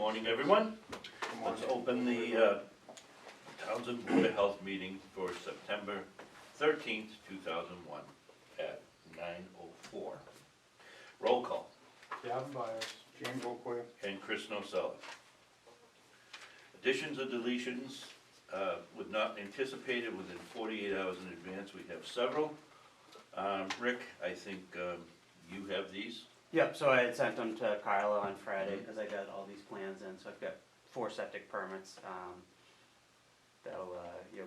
morning, everyone. Let's open the Townsend Board of Health meeting for September 13th, 2001 at 9:04. Roll call. Gavin Byers. James Oakley. And Chris Nosella. Additions or deletions would not anticipated within 48 hours in advance. We have several. Rick, I think you have these. Yep, so I had sent them to Carla on Friday because I got all these plans in, so I've got 4 septic permits. That'll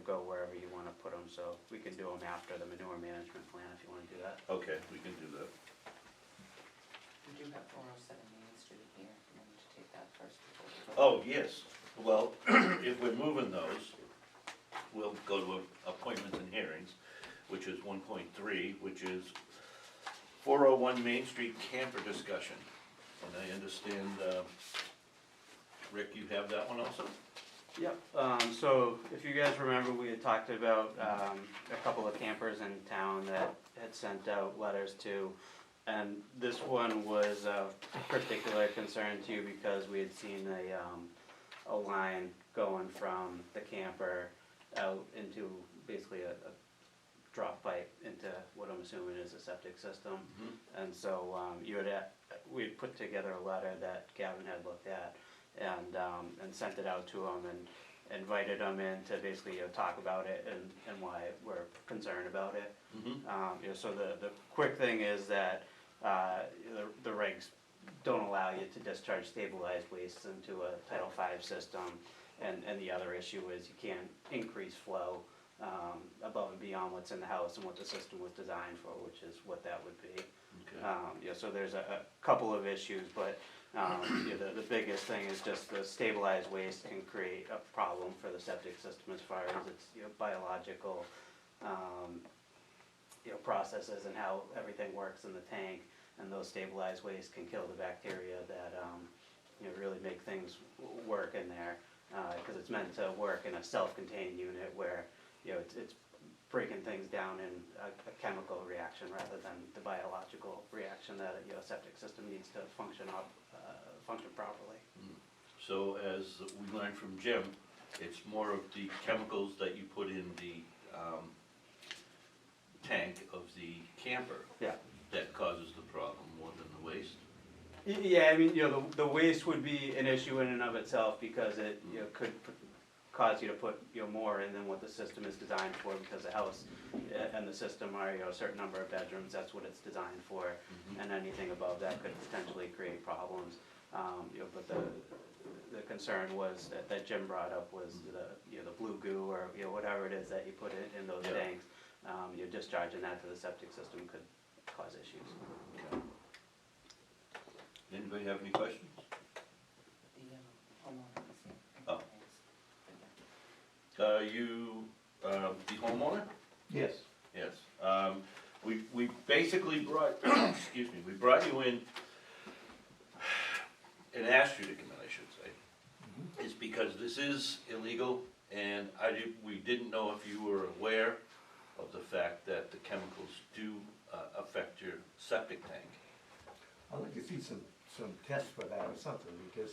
go wherever you want to put them, so we can do them after the manure management plan if you want to do that. Okay, we can do that. We do have 407 Main Street here, I'm going to take that first. Oh, yes. Well, if we're moving those, we'll go to appointments and hearings, which is 1.3, which is 401 Main Street camper discussion. And I understand, Rick, you have that one also? Yep, so if you guys remember, we had talked about a couple of campers in town that had sent out letters to, and this one was of particular concern to you because we had seen a line going from the camper out into basically a drop pipe into what I'm assuming is a septic system. Mm-hmm. And so we had put together a letter that Gavin had looked at and sent it out to him and invited him in to basically talk about it and why we're concerned about it. Mm-hmm. So the quick thing is that the regs don't allow you to discharge stabilized wastes into a Title V system, and the other issue is you can't increase flow above and beyond what's in the house and what the system was designed for, which is what that would be. Okay. So there's a couple of issues, but the biggest thing is just the stabilized waste can create a problem for the septic system as far as its biological processes and how everything works in the tank, and those stabilized waste can kill the bacteria that really make things work in there, because it's meant to work in a self-contained unit where it's breaking things down in a chemical reaction rather than the biological reaction that a septic system needs to function properly. So as we learned from Jim, it's more of the chemicals that you put in the tank of the camper that causes the problem more than the waste. Yeah, I mean, the waste would be an issue in and of itself because it could cause you to put more in than what the system is designed for, because the house and the system are a certain number of bedrooms. That's what it's designed for, and anything above that could potentially create problems. But the concern was that Jim brought up was the blue goo or whatever it is that you put in those tanks. Discharging that to the septic system could cause issues. Okay. Anybody have any questions? The homeowner is here. Oh. You the homeowner? Yes. Yes. We basically brought, excuse me, we brought you in and asked you to come in, I should say. It's because this is illegal, and we didn't know if you were aware of the fact that the chemicals do affect your septic tank. I'd like to see some tests for that or something, because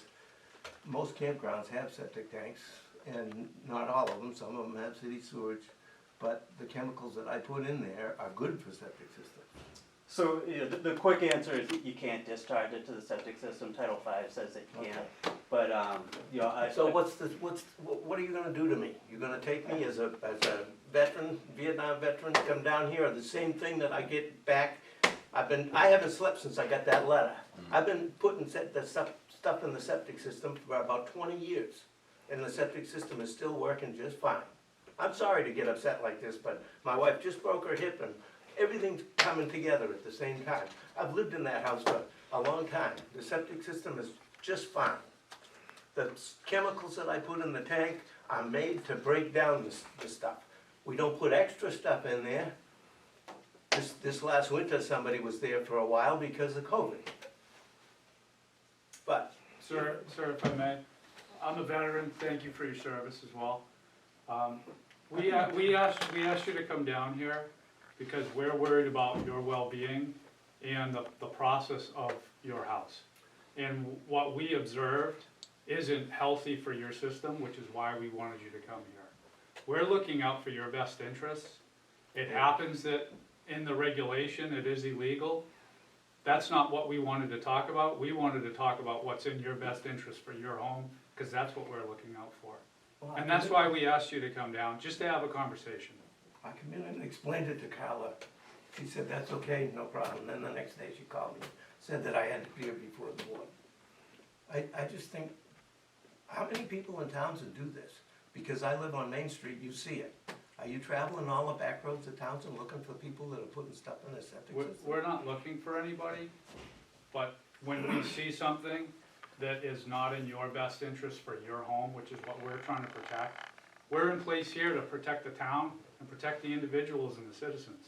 most campgrounds have septic tanks, and not all of them, some of them have city sewage, but the chemicals that I put in there are good for septic systems. So the quick answer is you can't discharge it to the septic system. Title V says that you can, but So what are you gonna do to me? You're gonna take me as a veteran, Vietnam veteran, come down here, the same thing that I get back? I haven't slept since I got that letter. I've been putting the stuff in the septic system for about 20 years, and the septic system is still working just fine. I'm sorry to get upset like this, but my wife just broke her hip and everything's coming together at the same time. I've lived in that house for a long time. The septic system is just fine. The chemicals that I put in the tank are made to break down the stuff. We don't put extra stuff in there. This last winter, somebody was there for a while because of COVID. But Sir, if I may, I'm a veteran, thank you for your service as well. We asked you to come down here because we're worried about your well-being and the process of your house. And what we observed isn't healthy for your system, which is why we wanted you to come here. We're looking out for your best interests. It happens that in the regulation, it is illegal. That's not what we wanted to talk about. We wanted to talk about what's in your best interest for your home, because that's what we're looking out for. Well, And that's why we asked you to come down, just to have a conversation. I came in and explained it to Carla. She said, that's okay, no problem. Then the next day she called me, said that I had to appear before the board. I just think, how many people in Townsend do this? Because I live on Main Street, you see it. Are you traveling all the back roads of Townsend looking for people that are putting stuff in their septic system? We're not looking for anybody, but when we see something that is not in your best interest for your home, which is what we're trying to protect, we're in place here to protect the town and protect the individuals and the citizens.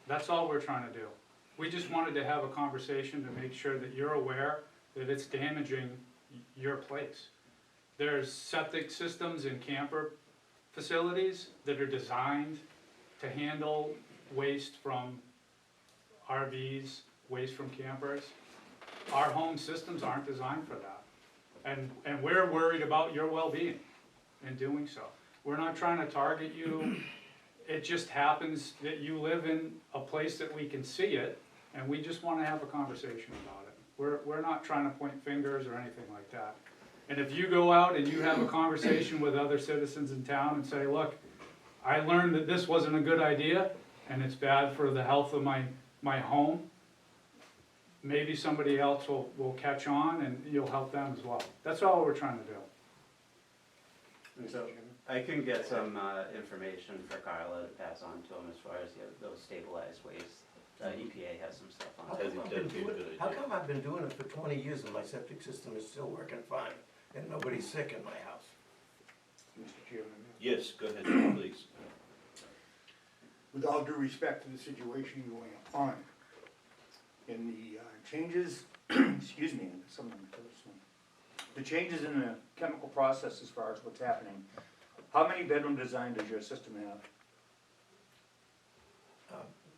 That's all we're trying to do. We just wanted to have a conversation to make sure that you're aware that it's damaging your place. There's septic systems in camper facilities that are designed to handle waste from RVs, waste from campers. Our home systems aren't designed for that. And we're worried about your well-being in doing so. We're not trying to target you. It just happens that you live in a place that we can see it, and we just want to have a conversation about it. We're not trying to point fingers or anything like that. And if you go out and you have a conversation with other citizens in town and say, look, I learned that this wasn't a good idea, and it's bad for the health of my home, maybe somebody else will catch on and you'll help them as well. That's all we're trying to do. And so I can get some information for Carla to pass on to him as far as those stabilized waste. EPA has some stuff on it. How come I've been doing it for 20 years and my septic system is still working fine and nobody's sick in my house? Mr. Chairman, Yes, go ahead, please. with all due respect to the situation going on, in the changes, excuse me, the changes in the chemical process as far as what's happening, how many bedroom design does your system have?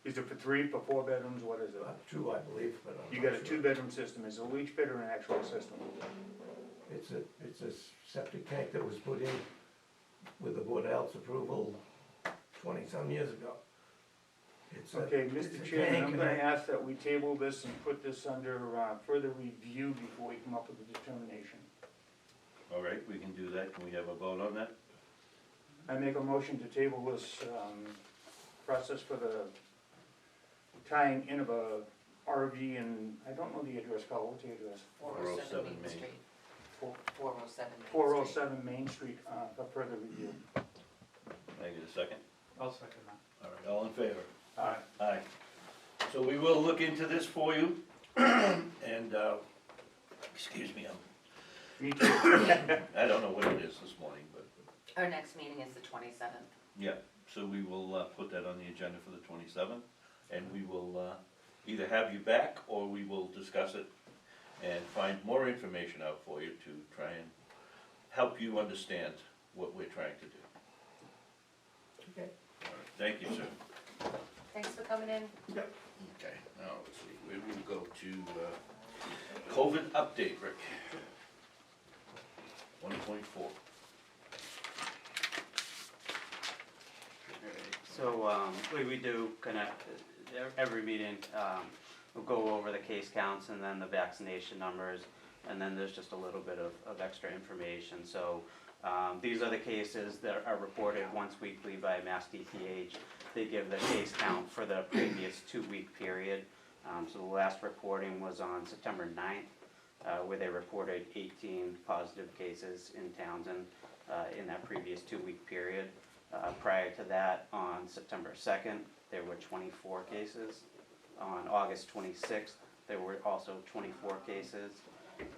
Is it for 3, for 4 bedrooms, what is it? 2, I believe, but I'm You not got a sure. 2-bedroom system, is a leach pit or an actual system? It's a septic tank that was put in with the Board of Health's approval 20-some years ago. It's a- Okay, it's a Mr. Chairman, tank I'm and gonna a- ask that we table this and put this under further review before we come up with a determination. All right, we can do that. Can we have a vote on that? I make a motion to table this process for the tying in of a RV and, I don't know the address, Carl, what's the address? 407 Main. Street. Four- 407 Main Street. 407 Main Street for further review. Can I get a second? I'll second that. All right, all in favor? Aye. Aye. So we will look into this for you, and, excuse me, Me too. I don't know what it is this morning, but, Our next meeting is the 27th. yeah, so we will put that on the agenda for the 27th, and we will either have you back, or we will discuss it and find more information out for you to try and help you understand what we're trying to do. Okay. All right, thank you, sir. Thanks for coming in. Okay, now, let's see, we will go to COVID update, Rick. 1.4. So, we do connect, every meeting, we'll go over the case counts and then the vaccination numbers, and then there's just a little bit of extra information. So, these are the cases that are reported once weekly by Mass DPH. They give the case count for the previous 2-week period. So the last reporting was on September 9th, where they reported 18 positive cases in Townsend in that previous 2-week period. Prior to that, on September 2nd, there were 24 cases. On August 26th, there were also 24 cases.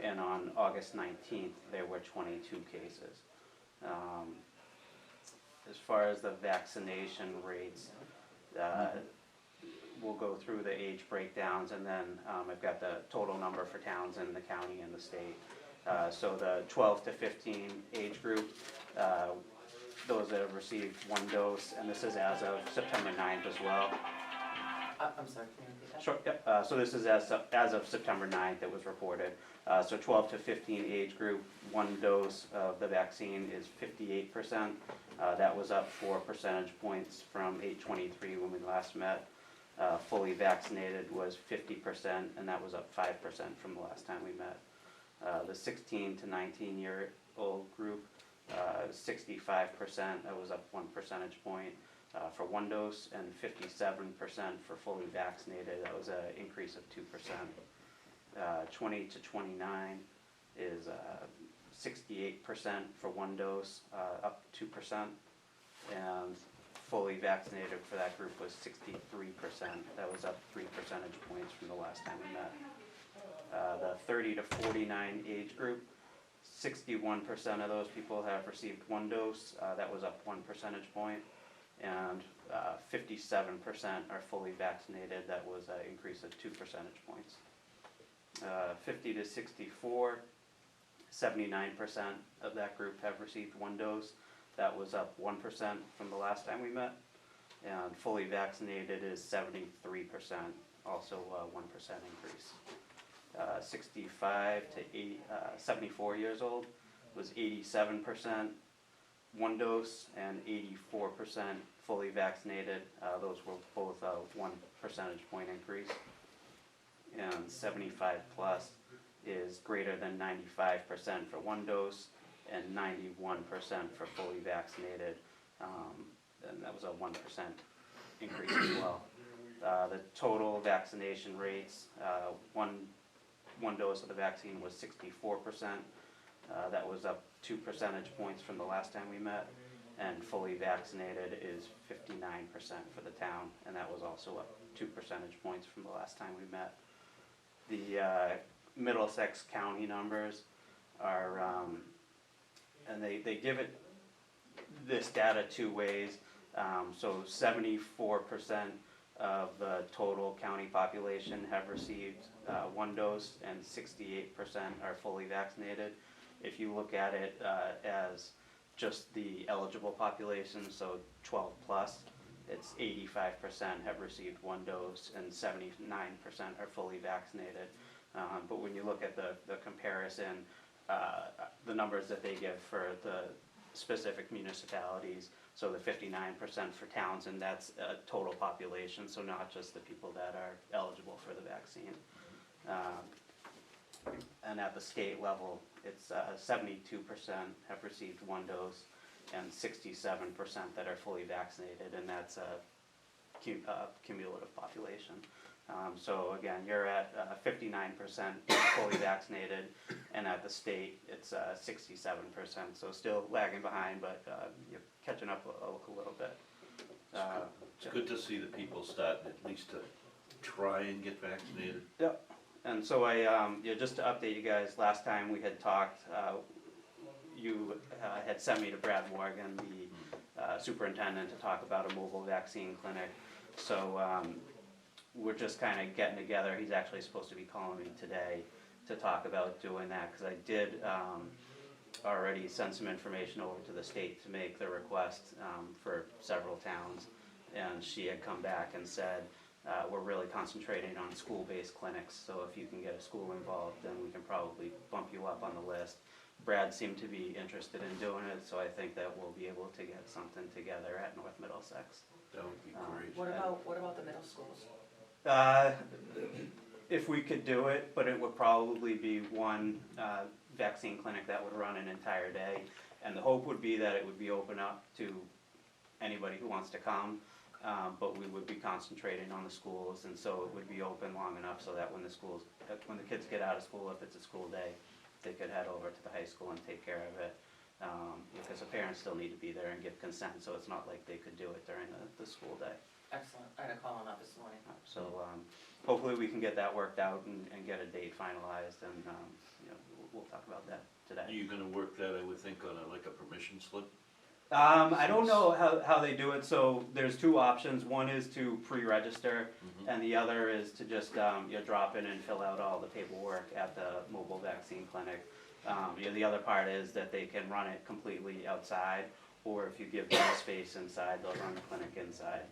And on August 19th, there were 22 cases. As far as the vaccination rates, we'll go through the age breakdowns, and then I've got the total number for Townsend, the county, and the state. So the 12 to 15 age group, those that have received 1 dose, and this is as of September 9th as well. I'm sorry, can you repeat Sure, yep, so this is as of September 9th, it was reported. So 12 to 15 age group, one dose of the vaccine is 58%. That was up 4 percentage points from 8/23 when we last met. Fully vaccinated was 50%, and that was up 5% from the last time we met. The 16 to 19-year-old group, 65%, that was up 1 percentage point for one dose, and 57% for fully vaccinated, that was an increase of 2%. 20 to 29 is 68% for one dose, up 2%, and fully vaccinated for that group was 63%, that was up 3 percentage points from the last time we met. The 30 to 49 age group, 61% of those people have received one dose, that was up 1 percentage point, and 57% are fully vaccinated, that was an increase of 2 percentage points. 50 to 64, 79% of that group have received one dose, that was up 1% from the last time we met, and fully vaccinated is 73%, also a 1% increase. 65 to 74 years old was 87% one dose and 84% fully vaccinated. Those were both a 1 percentage point increase. And 75 plus is greater than 95% for one dose and 91% for fully vaccinated. And that was a 1% increase as well. The total vaccination rates, one dose of the vaccine was 64%. That was up 2 percentage points from the last time we met. And fully vaccinated is 59% for the town, and that was also up 2 percentage points from the last time we met. The Middlesex County numbers are, and they give it this data two ways. So 74% of the total county population have received one dose, and 68% are fully vaccinated. If you look at it as just the eligible population, so 12 plus, it's 85% have received one dose and 79% are fully vaccinated. But when you look at the comparison, the numbers that they give for the specific municipalities, so the 59% for towns, and that's a total population, so not just the people that are eligible for the vaccine. And at the state level, it's 72% have received one dose and 67% that are fully vaccinated, and that's a cumulative population. So again, you're at 59% fully vaccinated, and at the state, it's 67%, so still lagging behind, but you're catching up a little bit. It's good to see that people start at least to try and get vaccinated. Yep. And so just to update you guys, last time we had talked, you had sent me to Brad Morgan, the superintendent, to talk about a mobile vaccine clinic. So we're just kind of getting together. He's actually supposed to be calling me today to talk about doing that, because I did already send some information over to the state to make the request for several towns. And she had come back and said, we're really concentrating on school-based clinics, so if you can get a school involved, then we can probably bump you up on the list. Brad seemed to be interested in doing it, so I think that we'll be able to get something together at North Middlesex. That would be great. What about the middle schools? If we could do it, but it would probably be one vaccine clinic that would run an entire day. And the hope would be that it would be open up to anybody who wants to come. But we would be concentrating on the schools, and so it would be open long enough so that when the kids get out of school, if it's a school day, they could head over to the high school and take care of it. Because the parents still need to be there and give consent, so it's not like they could do it during the school day. Excellent, I had to call him up this morning. So hopefully we can get that worked out and get a date finalized, and we'll talk about that today. Are you gonna work that, I would think, on like a permission slip? I don't know how they do it, so there's two options. One is to pre-register, and the other is to just drop in and fill out all the paperwork at the mobile vaccine clinic. The other part is that they can run it completely outside, or if you give them a space inside, they'll run the clinic inside.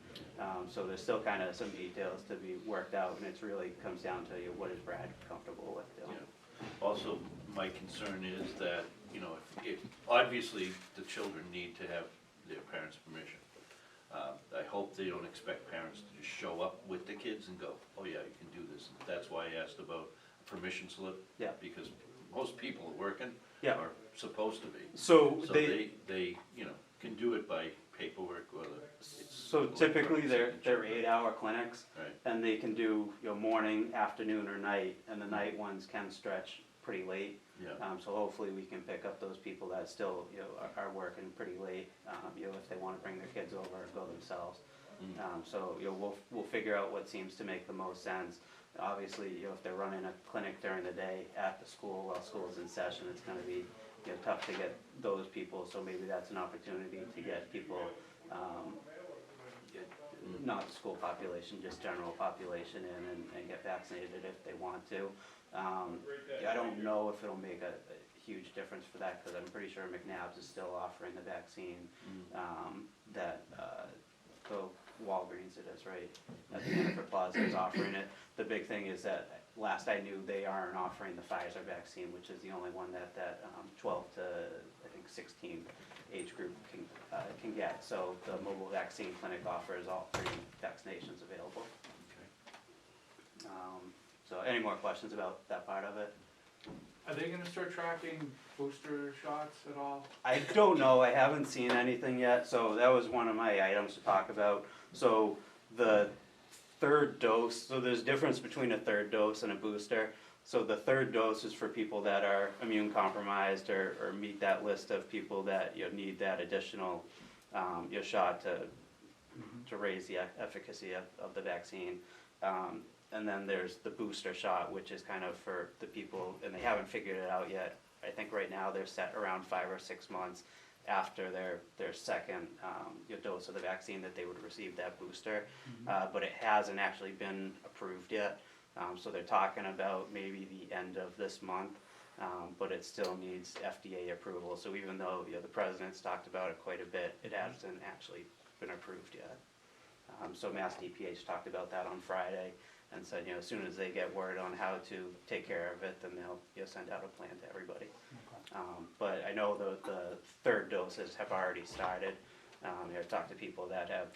So there's still kind of some details to be worked out, and it's really comes down to what is Brad comfortable with doing. Yeah. Also, my concern is that, you know, if obviously the children need to have their parents' permission. I hope they don't expect parents to just show up with the kids and go, oh yeah, you can do this. And that's why I asked about a permission slip. Yeah. Because most people are working, Yeah. are supposed to be. So So they, you know, can do it by paperwork or it's. So typically they're electronic 8-hour clinics, Right. and they can do, morning, afternoon, or night, and the night ones can stretch pretty late. Yeah, So hopefully we can pick up those people that still, are working pretty late, if they wanna bring their kids over or go themselves. Mm. So, we'll figure out what seems to make the most sense. Obviously, if they're running a clinic during the day at the school while school's in session, it's gonna be, tough to get those people, so maybe that's an opportunity to get people, not the school population, just general population in and get vaccinated if they want to. I don't know if it'll make a huge difference for that, because I'm pretty sure McNabb's is still offering the vaccine, that, the Walgreens it is, right? At the Hannaford Plaza is offering it. The big thing is that, last I knew, they aren't offering the Pfizer vaccine, which is the only one that 12 to, I think, 16 age group can get. So the mobile vaccine clinic offers all 3 vaccinations available. okay. So any more questions about that part of it? Are they gonna start tracking booster shots at all? I don't know, I haven't seen anything yet, so that was one of my items to talk about. So the third dose, so there's difference between a third dose and a booster. So the third dose is for people that are immune compromised or meet that list of people that need that additional shot to raise the efficacy of the vaccine. And then there's the booster shot, which is kind of for the people, and they haven't figured it out yet. I think right now they're set around 5 or 6 months after their second dose of the vaccine that they would receive that booster. But it hasn't actually been approved yet. So they're talking about maybe the end of this month, but it still needs FDA approval. So even though the president's talked about it quite a bit, it hasn't actually been approved yet. So Mass DPH talked about that on Friday and said, as soon as they get word on how to take care of it, then they'll send out a plan to everybody. But I know the third doses have already started. I've talked to people that have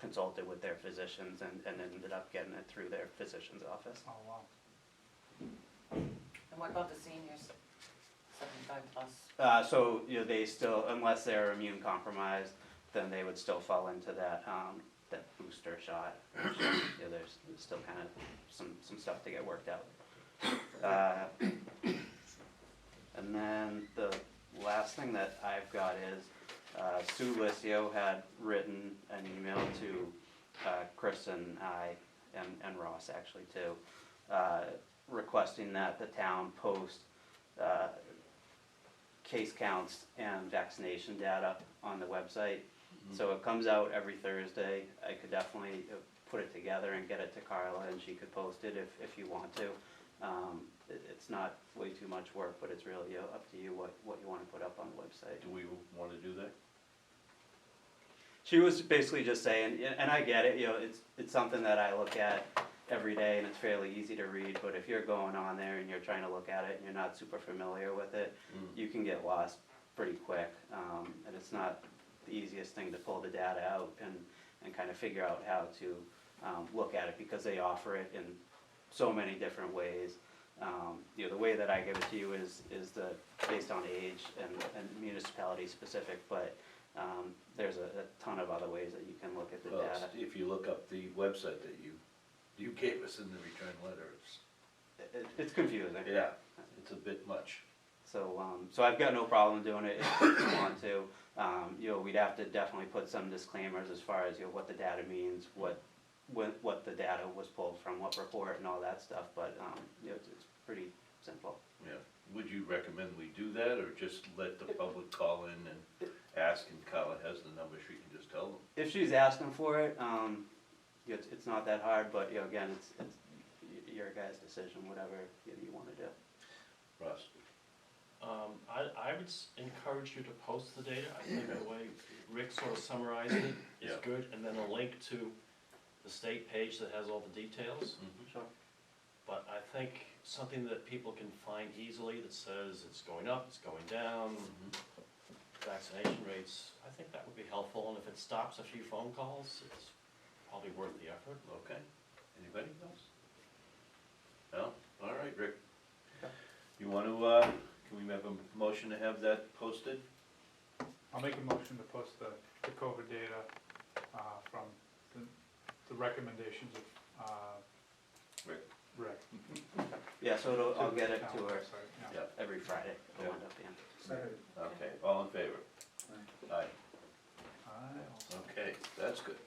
consulted with their physicians and ended up getting it through their physician's office. Oh, wow. And what about the seniors, 75 plus? So, they still, unless they're immune compromised, then they would still fall into that, that booster shot. There's still kind of some stuff to get worked out. And then the last thing that I've got is, Sue Liscio had written an email to Chris and I, and Ross actually too, requesting that the town post case counts and vaccination data on the website. So it comes out every Thursday. I could definitely put it together and get it to Carla, and she could post it if you want to. It's not way too much work, but it's really up to you what you want to put up on the website. Do we wanna do that? She was basically just saying, and I get it, it's something that I look at every day and it's fairly easy to read, but if you're going on there and you're trying to look at it and you're not super familiar with it, you can get lost pretty quick. And it's not the easiest thing to pull the data out and kind of figure out how to look at it, because they offer it in so many different ways. The way that I give it to you is based on age and municipality specific, but there's a ton of other ways that you can look at the Well, data. if you look up the website that you gave us in the return letter, It's confusing. yeah, it's a bit much. So, so I've got no problem doing it if you want to. We'd have to definitely put some disclaimers as far as, what the data means, what the data was pulled from, what report and all that stuff, but, it's pretty simple. Yeah, would you recommend we do that, or just let the public call in and ask, and Carla has the number, she can just tell them? If she's asking for it, it's not that hard, but, again, it's your guys' decision, whatever you wanna do. Ross? I would encourage you to post the data. I think the way Rick sort of summarized it is Yeah. good, and then a link to the state page that has all the details. Sure. But I think something that people can find easily that says it's going up, it's going down, vaccination rates, I think that would be helpful, and if it stops a few phone calls, it's probably worth the effort. Okay, anybody else? No, all right, Rick. You want to, can we have a motion to have that posted? I'll make a motion to post the COVID data, from the recommendations of, Rick. Rick. Yeah, so I'll get it Town to her website, yeah. Yeah, every Friday, Yeah. it'll end up being. Second. okay, all in favor? Aye, I also. okay, that's good.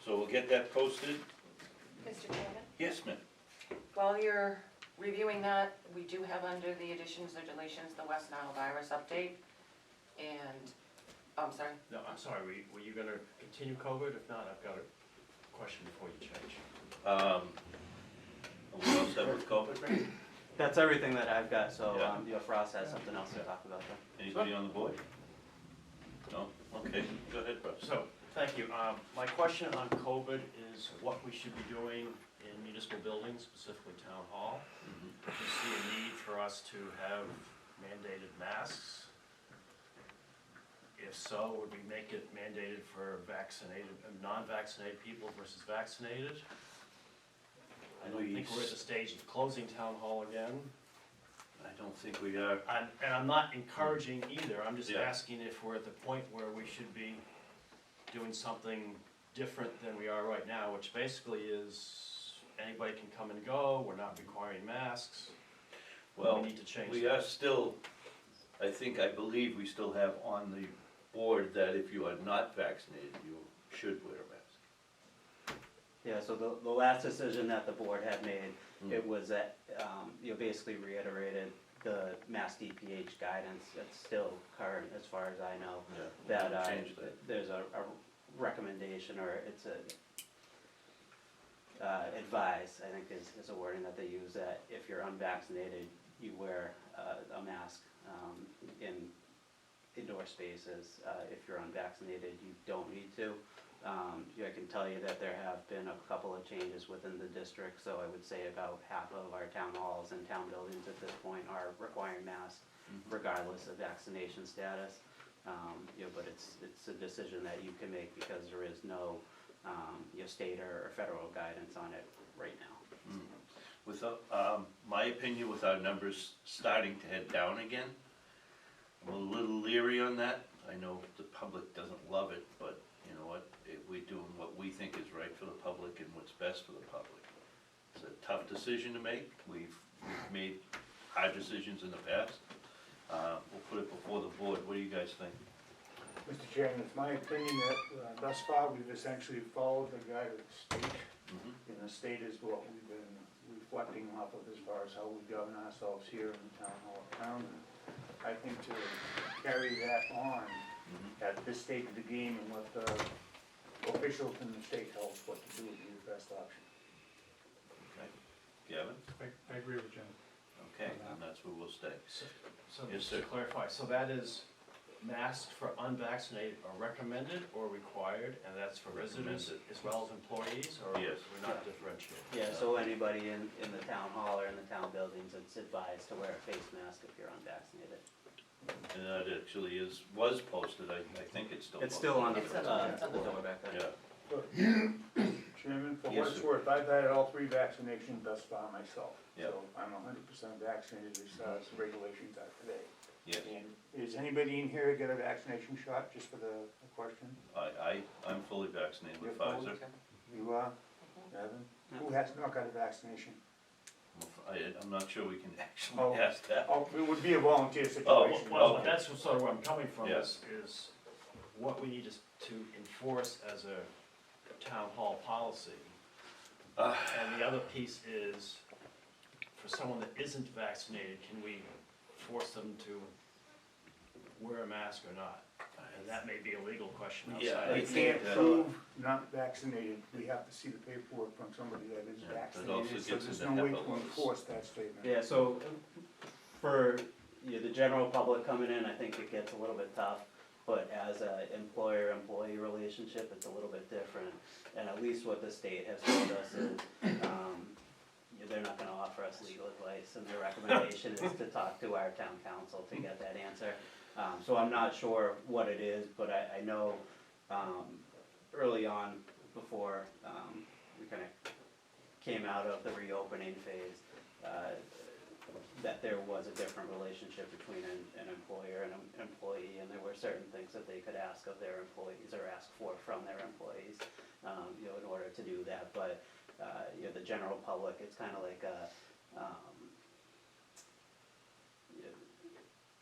So we'll get that posted? Mr. Chairman, Yes, ma'am. while you're reviewing that, we do have under the additions or deletions, the West Nile virus update. And, I'm sorry, No, I'm sorry, were you gonna continue COVID? If not, I've got a question before you change. Are we all set with COVID, Rick? That's everything that I've got, so, Yeah. Ross has something else to talk about then. Anybody on the board? No? Okay, go ahead, Russ. So, thank you. My question on COVID is what we should be doing in municipal buildings, specifically town hall. Mhm. Do you see a need for us to have mandated masks? If so, would we make it mandated for vaccinated, non-vaccinated people versus vaccinated? I don't think we're at the stage of closing town hall again. I don't think we are. And I'm not encouraging either, I'm just Yeah. asking if we're at the point where we should be doing something different than we are right now, which basically is anybody can come and go, we're not requiring masks. Well, We need to change we that. are still, I believe we still have on the board that if you are not vaccinated, you should wear a mask. Yeah, so the last decision that the board had made, Mm. it was that, basically reiterated the Mass DPH guidance, it's still current as far as I know, Yeah, that, change that. there's a recommendation, or it's advice, I think is a wording that they use, that if you're unvaccinated, you wear a mask, in indoor spaces. If you're unvaccinated, you don't need to. I can tell you that there have been a couple of changes within the district, so I would say about half of our town halls and town buildings at this point are requiring masks regardless of vaccination status. But it's a decision that you can make because there is no, state or federal guidance on it right now. Without, my opinion, with our numbers starting to head down again, I'm a little leery on that. I know the public doesn't love it, but you know what? We're doing what we think is right for the public and what's best for the public. It's a tough decision to make. We've made hard decisions in the past. We'll put it before the board. What do you guys think? Mr. Chairman, it's my opinion that thus far, we've essentially followed the guide of the state. And the state is what we've been reflecting off of as far as how we govern ourselves here in the town hall of town. I think to carry that on at this stage of the game and let the officials in the state tell us what to do would be the best option. Okay. Gavin? I agree with Jim. Okay, and that's where we'll stay. So Yes, just sir. to clarify, so that is masks for unvaccinated are recommended or required, and that's for residents as well as employees, or Yes. we're not differentiating? Yeah, so anybody in the town hall or in the town buildings, it's advised to wear a face mask if you're unvaccinated. And that actually was posted. I think it's still posted. It's still on the, It's on the the door back there. Yeah. Chairman, for Yes, what it's sir. worth, I've had all 3 vaccinations thus far myself. Yeah. So I'm 100% vaccinated as far as the regulations are today. Yes. And is anybody in here get a vaccination shot, just for the question? I'm fully vaccinated with You're Pfizer. You are, Evan? Who has not got a vaccination? I'm not sure we can actually Oh. ask that. Oh, it would be a volunteer Oh, situation. Well, Okay. that's sort of where I'm coming from, Yeah. is what we need to enforce as a town hall policy. And the other piece is, for someone that isn't vaccinated, can we force them to wear a mask or not? And that may be a legal question Yeah, outside. I We think can't prove not vaccinated, we have to see the paperwork from somebody that is Yeah, that also vaccinated, so gets there's into no way HIPAA to laws. enforce that statement. Yeah, so for the general public coming in, I think it gets a little bit tough, but as a employer-employee relationship, it's a little bit different. And at least what the state has told us is, they're not gonna offer us legal advice, and their recommendation is to talk to our town council to get that answer. So I'm not sure what it is, but I know, early on, before, we kinda came out of the reopening phase, that there was a different relationship between an employer and an employee, and there were certain things that they could ask of their employees or ask for from their employees, in order to do that. But, the general public, it's kinda like a,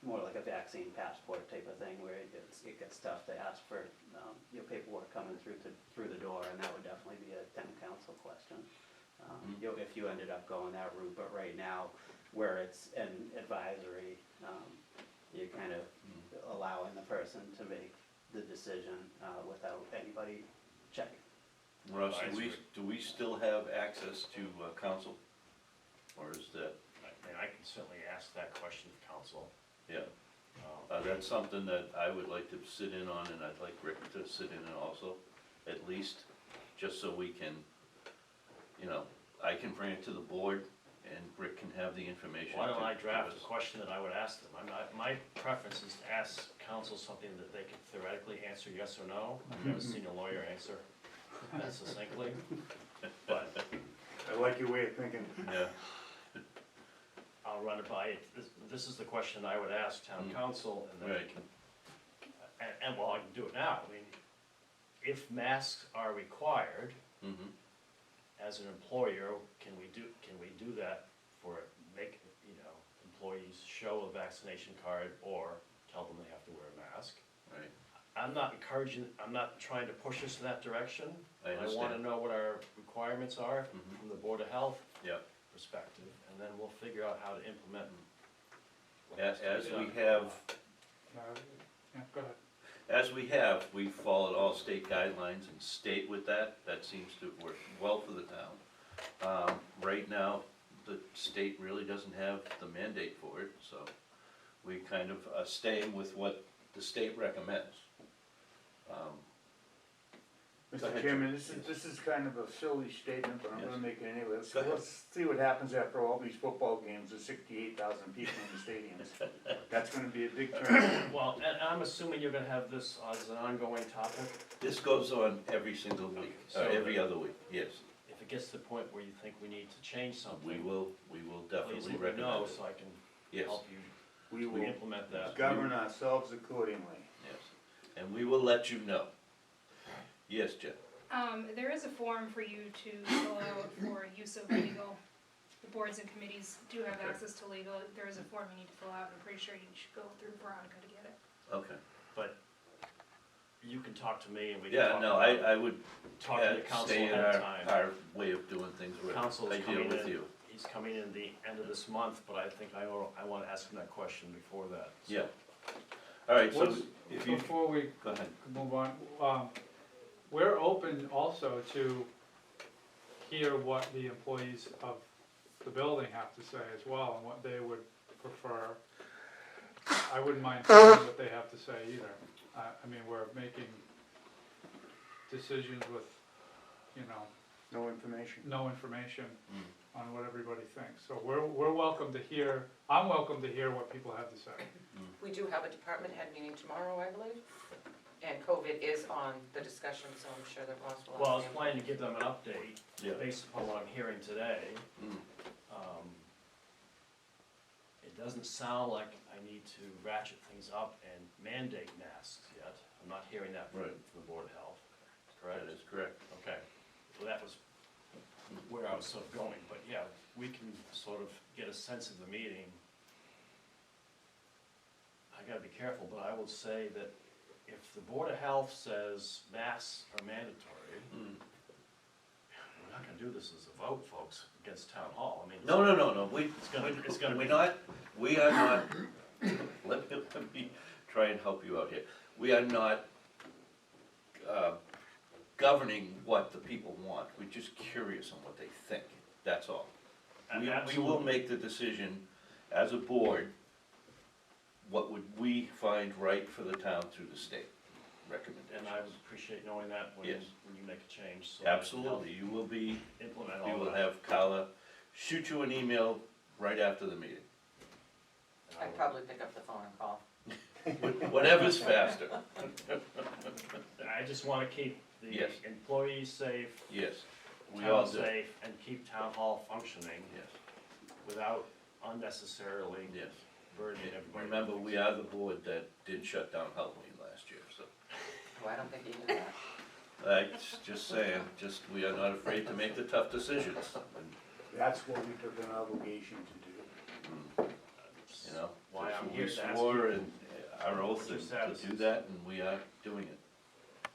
more like a vaccine passport type of thing, where it gets tough to ask for, paperwork coming through the door, and that would definitely be a town council question. If you ended up going that route, but right now, where it's an advisory, you're kind of allowing the person to make the decision, without anybody checking. Russ, do we still have access to council? Or is that, I can certainly ask that question of council. yeah, that's something that I would like to sit in on, and I'd like Rick to sit in on also, at least, just so we can, I can bring it to the board, and Rick can have the information. Why don't to I give draft us. a question that I would ask them? My preference is to ask council something that they can theoretically answer yes or no. I've never seen a lawyer answer that succinctly, but I like your way of thinking. Yeah, I'll run it by it. This is the question I would ask town council, and then they Right. can, and well, I can do it now. I mean, if masks are required, mm-hmm, as an employer, can we do that for, employees show a vaccination card or tell them they have to wear a mask? right, I'm not trying to push us in that direction. I wanna understand. know what our requirements are Mhm. from the Board of Health Yeah. perspective, and then we'll figure out how to implement. what As, has to be we done. have, Yeah, go ahead. we've followed all state guidelines and stayed with that. That seems to work well for the town. Right now, the state really doesn't have the mandate for it, so we kind of are staying with what the state recommends. Go Mr. ahead, Chairman, Jim. this is kind of a silly statement, but I'm Yes. gonna make it anyway. Let's Go ahead. see what happens after all these football games, with 68,000 people in the stadiums. That's gonna be a big turn. Well, and I'm assuming you're gonna have this as an ongoing topic. This goes on every single week, So every other week, yes. If it gets to the point where you think we need to change something, We will please definitely let me know recommend it. so I can Yes, help you We will implement that. govern ourselves accordingly. yes. And we will let you know. Yes, Jeff? There is a form for you to fill out for use of legal. The boards and committees do have Okay. access to legal. There is a form you need to fill out. I'm pretty sure you should go through Veronica to get it. Okay. But you can talk to me and we can Yeah, talk no, about, I would talk to the council stay in ahead of time. our way of doing things. Rick. Council's I deal coming with in. you. He's coming in the end of this month, but I think I wanna ask him that question before that. So Yeah. All right, so What's- if you, Before we go ahead. move on, we're open also to hear what the employees of the building have to say as well, and what they would prefer. I wouldn't mind hearing what they have to say either. I mean, we're making decisions with, No information. no information Mm. on what everybody thinks. So we're welcome to hear, I'm welcome to hear what people have to say. We do have a department head meeting tomorrow, I believe, and COVID is on the discussion, so I'm sure that Ross will. Well, I was have planning to give them an update Yeah. based upon what I'm hearing today. Mm. It doesn't sound like I need to ratchet things up and mandate masks yet. I'm not hearing that from Right. the Board of Health, correct? That is correct. Okay, so that was where I was sort of going, but yeah, we can sort of get a sense of the meeting. I gotta be careful, but I will say that if the Board of Health says masks are mandatory, Mm. we're not gonna do this as a vote, folks, against Town Hall. I mean. No, we, It's gonna we be- not, we are not, let me try and help you out here. We are not, governing what the people want, we're just curious on what they think, that's all. We will Absolutely. make the decision as a board what would we find right for the town through the state recommendations. And I would appreciate knowing that when Yes. you make a change, so. that I can help Absolutely, you will be, Implement we all will that. have Carla shoot you an email right after the meeting. And I I'd will- probably pick up the phone and call. Whatever's faster, I just wanna keep the Yes. employees safe, yes, we all town do, safe, and keep town hall functioning yes, without unnecessarily yes. burdening everybody. Remember, we are the board that did shut down Halloween last year, so. Oh, I don't think you did that. Just saying, we are not afraid to make the tough decisions, and, That's what we took an obligation to do. you know. Why I'm we here to ask swore you. and our oath Your to status do is. that, and we are doing it.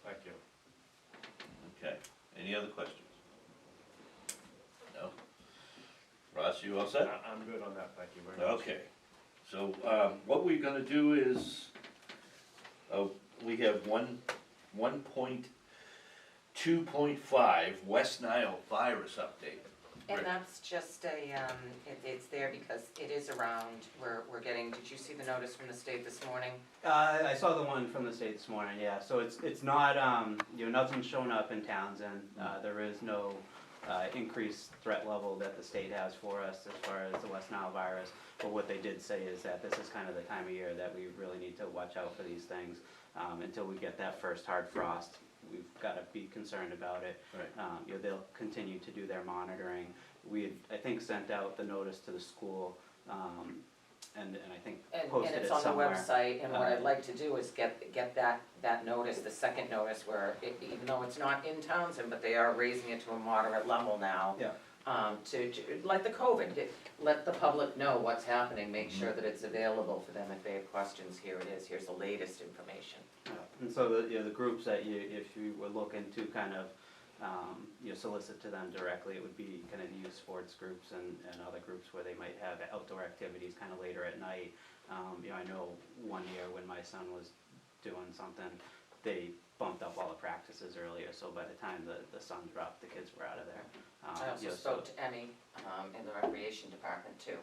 Thank you. Okay, any other questions? No? Ross, you all set? I'm good on that, thank you very much. Okay, so, what we're gonna do is, we have 1.2.5 West Nile virus update. And Rick. that's just it's there because it is around, we're getting, did you see the notice from the state this morning? I saw the one from the state this morning, yeah, so it's not, nothing's shown up in Townsend, there is no, increased threat level that the state has for us as far as the West Nile virus, but what they did say is that this is kind of the time of year that we really need to watch out for these things, until we get that first hard frost, we've gotta be concerned about it. Right. They'll continue to do their monitoring, we had, I think, sent out the notice to the school, and I think And posted it's it on the somewhere. website, and what I'd like to do is get that notice, the second notice, where even though it's not in Townsend, but they are raising it to a moderate level now. Yeah. To, like the COVID, let the public know what's happening, make sure that it's available for them if they have questions, here it is, here's the latest information. Yeah, and so the groups that if you were looking to kind of, solicit to them directly, it would be kind of the youth sports groups and other groups where they might have outdoor activities kind of later at night. I know one year when my son was doing something, they bumped up all the practices earlier, so by the time the sun dropped, the kids were out of there. I also spoke to Emmy, in the recreation department too.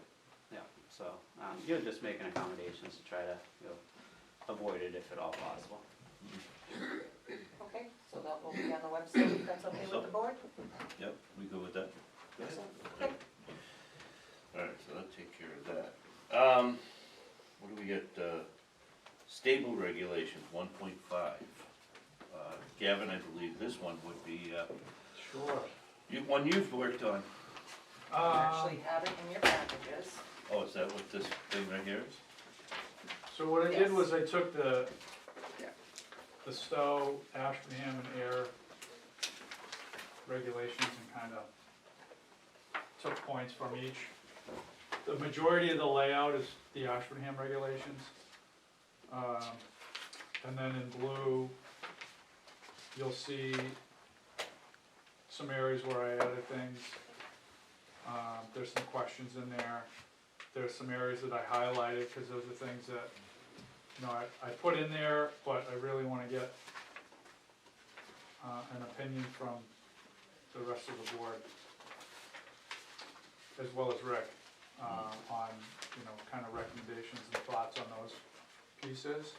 Yeah, so, just making accommodations to try to, avoid it if at all possible. Okay, so that will be on the website, if that's okay with the board? Yep, we go with that? Excellent. Okay. Alright, so that'll take care of that. What do we get, stable regulations, 1.5. Gavin, I believe this one would be, Sure. one you've worked on. You actually have it in your packages. Oh, is that what this thing right here is? So what I Yes. did was I took the Stowe, Ashburnham and Air regulations and kind of took points from each. The majority of the layout is the Ashburnham regulations. And then in blue, you'll see some areas where I added things. There's some questions in there. There's some areas that I highlighted, because those are things that, I put in there, but I really wanna get an opinion from the rest of the board, as well as Rick, on, kind of recommendations and thoughts on those pieces.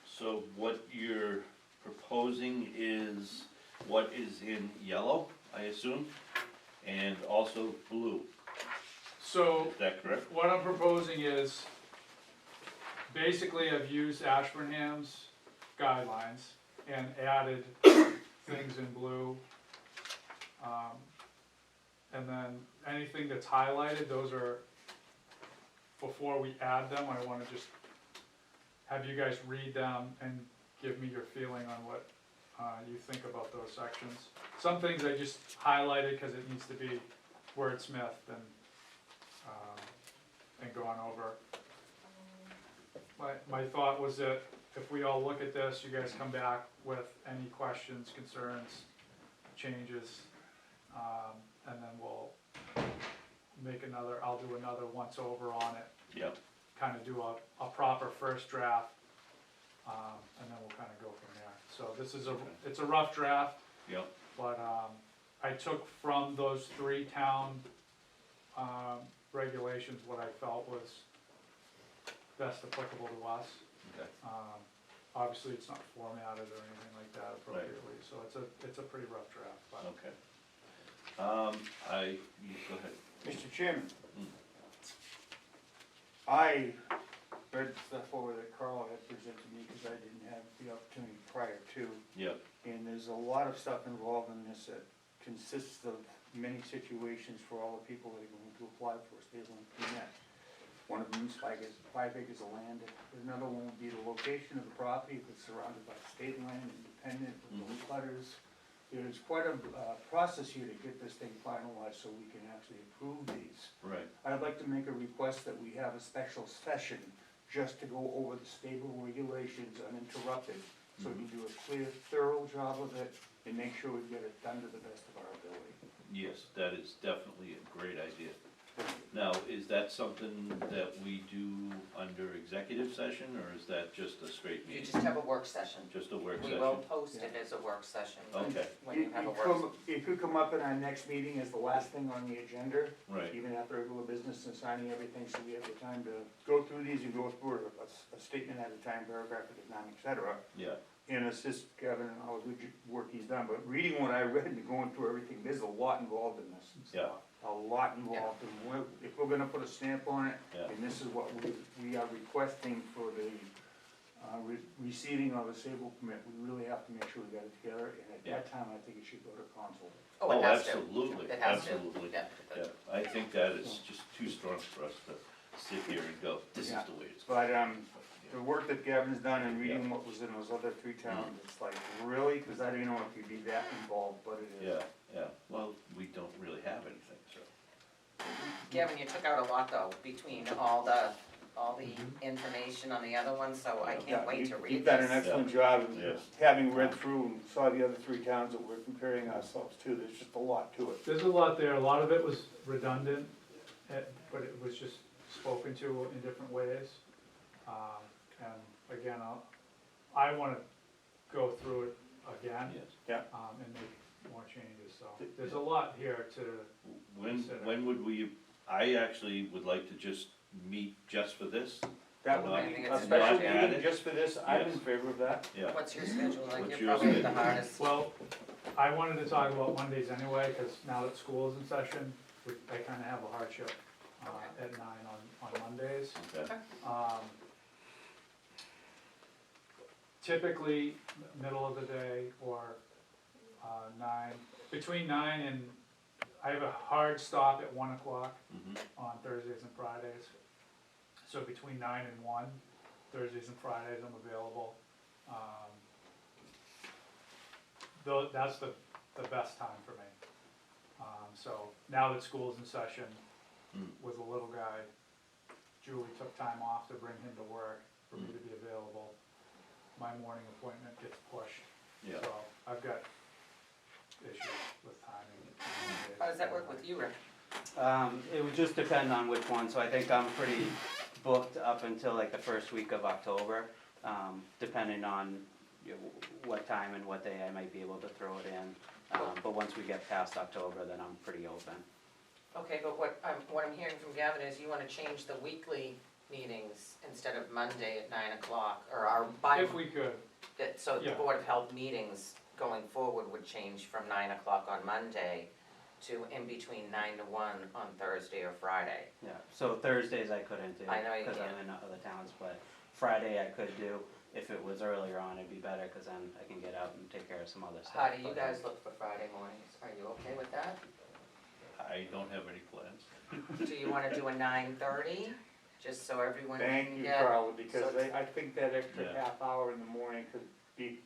So what you're proposing is what is in yellow, I assume, and also blue, So, is that correct? what I'm proposing is, basically I've used Ashburnham's guidelines and added things in blue. And then anything that's highlighted, those are, before we add them, I wanna just have you guys read them and give me your feeling on what you think about those sections. Some things I just highlighted because it needs to be wordsmithed and gone over. My thought was that if we all look at this, you guys come back with any questions, concerns, changes, and then we'll I'll do another once over on it, Yep, kind of do a proper first draft, and then we'll kind of go from there. So this is it's a rough draft, yep, but I took from those 3 town regulations what I felt was best applicable to us. Okay. Obviously, it's not formatted or anything like that appropriately, so it's a pretty rough draft, but. Okay. Go ahead. Mr. Chairman, Mm. I read stuff over that Carl had presented me because I didn't have the opportunity prior to. Yep, And there's a lot of stuff involved in this that consists of many situations for all the people that are going to apply for a stable permit. One of them is 5 acres of land. Another one would be the location of the property if it's surrounded by state land, independent, with no butters. There's quite a process here to get this thing finalized so we can actually approve these. right, I'd like to make a request that we have a special session just to go over the stable regulations uninterrupted, so we can do a clear, thorough job of it and make sure we get it done to the best of our ability. yes, that is definitely a great idea. Now, is that something that we do under executive session, or is that just a straight You meeting? just have a work session. Just a work We will session? post it as a work session. Okay. When you have a work. It could come up in our next meeting as the last thing on the agenda, Right, even after regular business and signing everything, so we have the time to go through these and go through a statement at a time, paragraph at a time, et cetera. yeah, And assist Kevin in all the good work he's done, but reading what I read and going through everything, there's a lot involved in this. yeah, A lot involved, and if we're gonna put a stamp on it, yeah, and this is what we are requesting for the, receiving of a stable permit, we really have to make sure we got it together, and at that time, I think it should go to council. Oh, it oh, has to. absolutely, It has to. absolutely, Yeah. yeah, I think that is just too strong for us to sit here and go, this is Yeah. the way it's. But, the work that Gavin's done and reading what was in those other 3 towns, it's like, really? Cause I didn't know it could be that involved, but it is. Yeah, yeah, well, we don't really have anything, so. Gavin, you took out a lot though, between all the information on the other one, so I can't wait to read You've done an this. excellent job, of Yes. having read through and saw the other 3 towns that we're comparing ourselves to, there's just a lot to it. There's a lot there, a lot of it was redundant, but it was just spoken to in different ways. And again, I wanna go through it again, Yes, and make more changes, so. There's a lot here to, when would we, I actually would like to just meet just for this, That Not- would I be think a it's special not added. meeting just for this, I'm in Yes. favor of that. yeah, What's your schedule like? What's You're your probably the schedule? hardest. well, I wanted to talk about Mondays anyway, cause now that school's in session, I kinda have a hardship, at 9 on Mondays. okay, Typically, middle of the day or 9, between 9 and, I have a hard stop at 1 o'clock mhm, on Thursdays and Fridays. So between 9 and 1, Thursdays and Fridays, I'm available. Though, that's the best time for me. So now that school's in session mm, with the little guy, Julie took time off to bring him to work for me to be available. My morning appointment gets pushed, yeah. so I've got issues with timing. How does that work with you, Rick? It would just depend on which one, so I think I'm pretty booked up until like the first week of October, depending on what time and what day I might be able to throw it in. But once we get past October, then I'm pretty open. Okay, but what I'm hearing from Gavin is you wanna change the weekly meetings instead of Monday at 9 o'clock, or our If we could, so the Yeah. Board of Health meetings going forward would change from 9 o'clock on Monday to in between 9 to 1 on Thursday or Friday. Yeah, so Thursdays I couldn't do, I know you because I'm can't. in other towns, but Friday I could do. If it was earlier on, it'd be better, because then I can get out and take care of some other stuff. How do you but- guys look for Friday mornings? Are you okay with that? I don't have any plans. Do you wanna do a 9:30, just so everyone Thank can you, get? Carla, because so it's- I think that extra Yeah. half hour in the morning could be,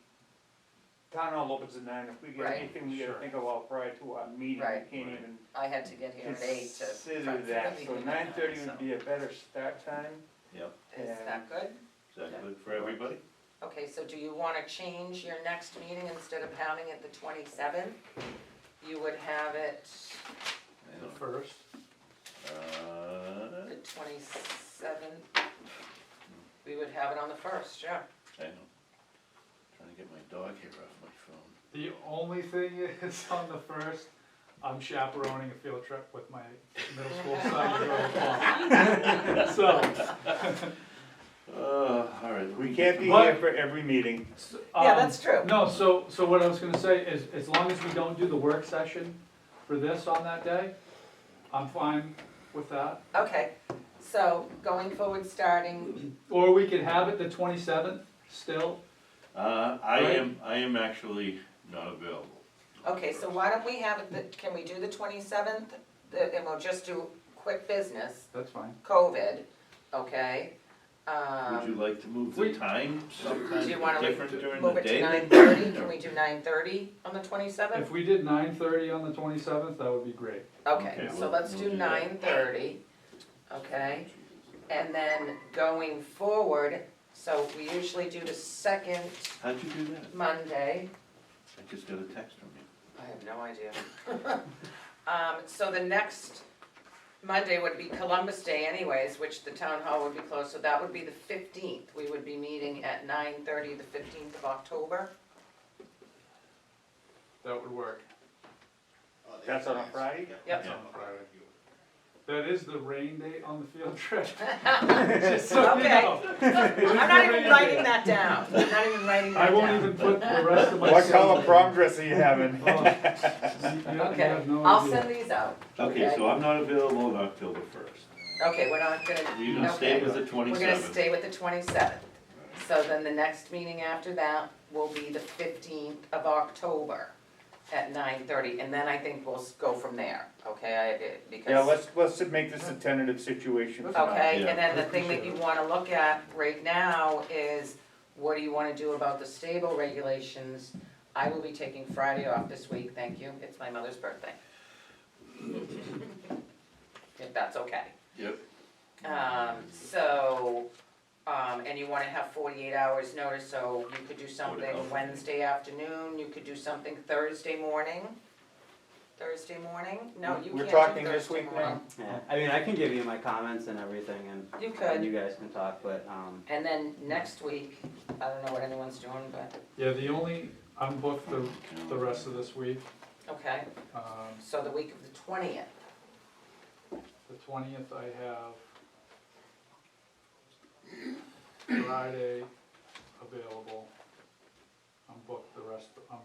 town hall opens at 9, if we get Right. anything we gotta Sure. think about prior to our meeting, we Right. can't Right. even I had to get here at 8 to. consider prep for the that, so meeting, 9:30 so- would be a better start time. Yep, Is that good? is that good for everybody? Okay, so do you wanna change your next meeting, instead of having it the 27th? You would have it I the don't- first, the 27th? We would have it on the 1st, yeah. I know. Trying to get my dog hair off my phone. the only thing is on the first, I'm chaperoning a field trip with my middle school son to go to Guam. So, can't be But- here for every meeting. Yeah, that's true. No, so what I was gonna say is, as long as we don't do the work session for this on that day, I'm fine with that. Okay, so going forward, starting, Or we could have it the 27th still. I am actually not available. okay, so why don't we have it, can we do the 27th? And we'll just do quick business, That's fine. COVID, okay? Would you like to move the we- time Do you sometime wanna different during move the it to day? 9:30? Can we do 9:30 on the 27th? If we did 9:30 on the 27th, that would be great. Okay, Okay, so we'll- let's we'll do do that. 9:30, okay? And then going forward, so we usually do the second How'd you do that? Monday. I just got a text from you. I have no idea. So the next Monday would be Columbus Day anyways, which the town hall would be closed, so that would be the 15th. We would be meeting at 9:30, the 15th of October. That would work. That's on a Friday? Yep. Yeah. That is the rain date on the field trip. Just so you Okay. know. I'm not even writing that down. I'm not even writing that I down. won't even put the rest of my. What color schedule. prom dress are you having? Oh, you Okay, have no I'll idea. send these out. Okay, so I'm not available on October 1st. Okay, we're not gonna, You're gonna stay okay. with the We're gonna 27th. stay with the 27th. So then the next meeting after that will be the 15th of October at 9:30, and then I think we'll go from there, okay? Because. Yeah, let's make this a tentative situation. for now. Okay, Yeah. and then the thing that you wanna look at right now is, what do you wanna do about the stable regulations? I will be taking Friday off this week, thank you, it's my mother's birthday. If that's okay. Yep. And you wanna have 48 hours notice, so you could do something Whatever. Wednesday afternoon, you could do something Thursday morning? Thursday morning? No, you We're can't talking do this Thursday week morning. Yeah, I mean, I can give you my comments and everything, You and could, you guys can talk, but, and then next week, I don't know what anyone's doing, but, Yeah, I'm booked the rest of this week. okay, so the week of the 20th. The 20th I have Friday available. I'm booked I'm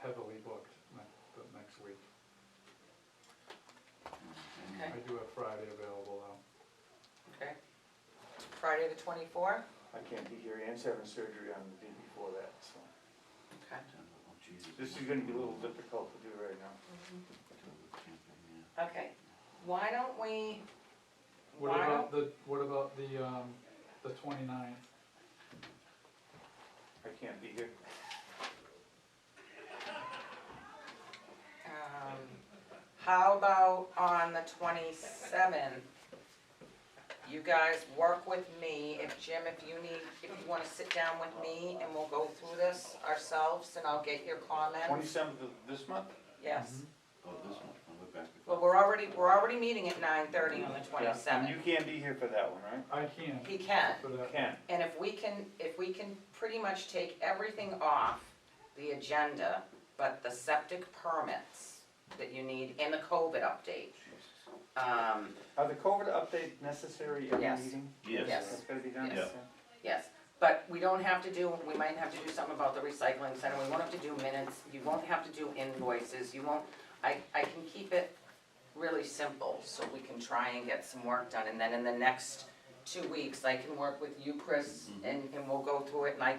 heavily booked the next week. Okay. I do have Friday available though. Okay. Friday the 24th? I can't be here, Ann's having surgery on the day before that, so. Okay. Oh, Jesus. This is gonna be a little difficult to do right now. Okay, why don't we, What Why about the 29th? I can't be here. how about on the 27th? You guys work with me, if you wanna sit down with me and we'll go through this ourselves and I'll get your comments. 27th of this month? Yes, Oh, this one, I'll go back. well, we're already meeting at 9:30 on the Yeah, and 27th. you can't be here for that one, right? I can He can. for that. Can. And if we can pretty much take everything off the agenda, but the septic permits that you need and the COVID update. Are the COVID update necessary every Yes. meeting? Yes. Yes. That's gotta be done? Yes. Yes, but we don't have to we might have to do something about the recycling center, we won't have to do minutes, you won't have to do invoices, I can keep it really simple, so we can try and get some work done, and then in the next 2 weeks, I can work with you, Chris, and we'll go through it, and I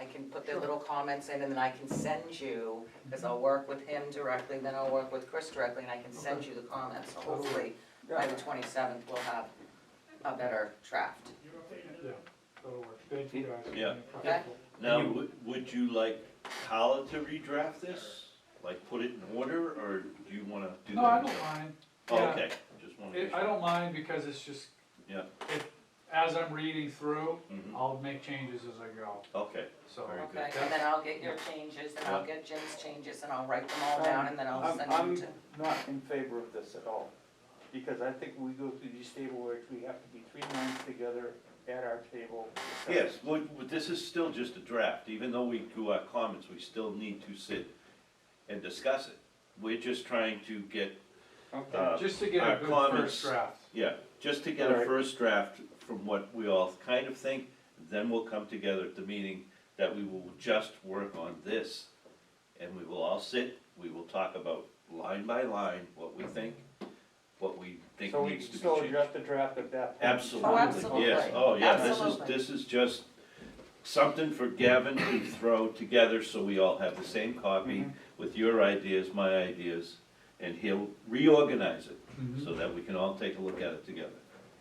can put the little comments in, and then I can send you, because I'll work with him directly, then I'll work with Chris directly, and I can send you the comments, so hopefully, by the 27th, we'll have a better draft. Yeah, that'll work. Thank you guys. Yeah. Okay. Now, would you like Kala to redraft this? Like, put it in order, or do you wanna do that? No, I don't mind. Oh, Yeah. okay, just wanna. I don't mind because it's just. Yeah. As I'm reading through, Mhm. I'll make changes as I go, Okay, so. Very good. Okay, and then I'll get your changes, and I'll get Jim's changes, and I'll write them all down, and then I'll send them to. I'm not in favor of this at all, because I think when we go through these table works, we have to be 3 months together at our table. yes, well, this is still just a draft, even though we do our comments, we still need to sit and discuss it. We're just trying to get, Okay, Just to get our a good comments- first draft. yeah, just to get a Right. first draft from what we all kind of think, then we'll come together at the meeting that we will just work on this. And we will all sit, we will talk about line by line, what we think So we needs can to be still changed. adjust the draft at that point? Absolutely. Oh, absolutely. Yes, oh, yeah, Absolutely. this is just something for Gavin to throw together so we all have the same copy with your ideas, my ideas, and he'll reorganize it so that we can all take a look at it together.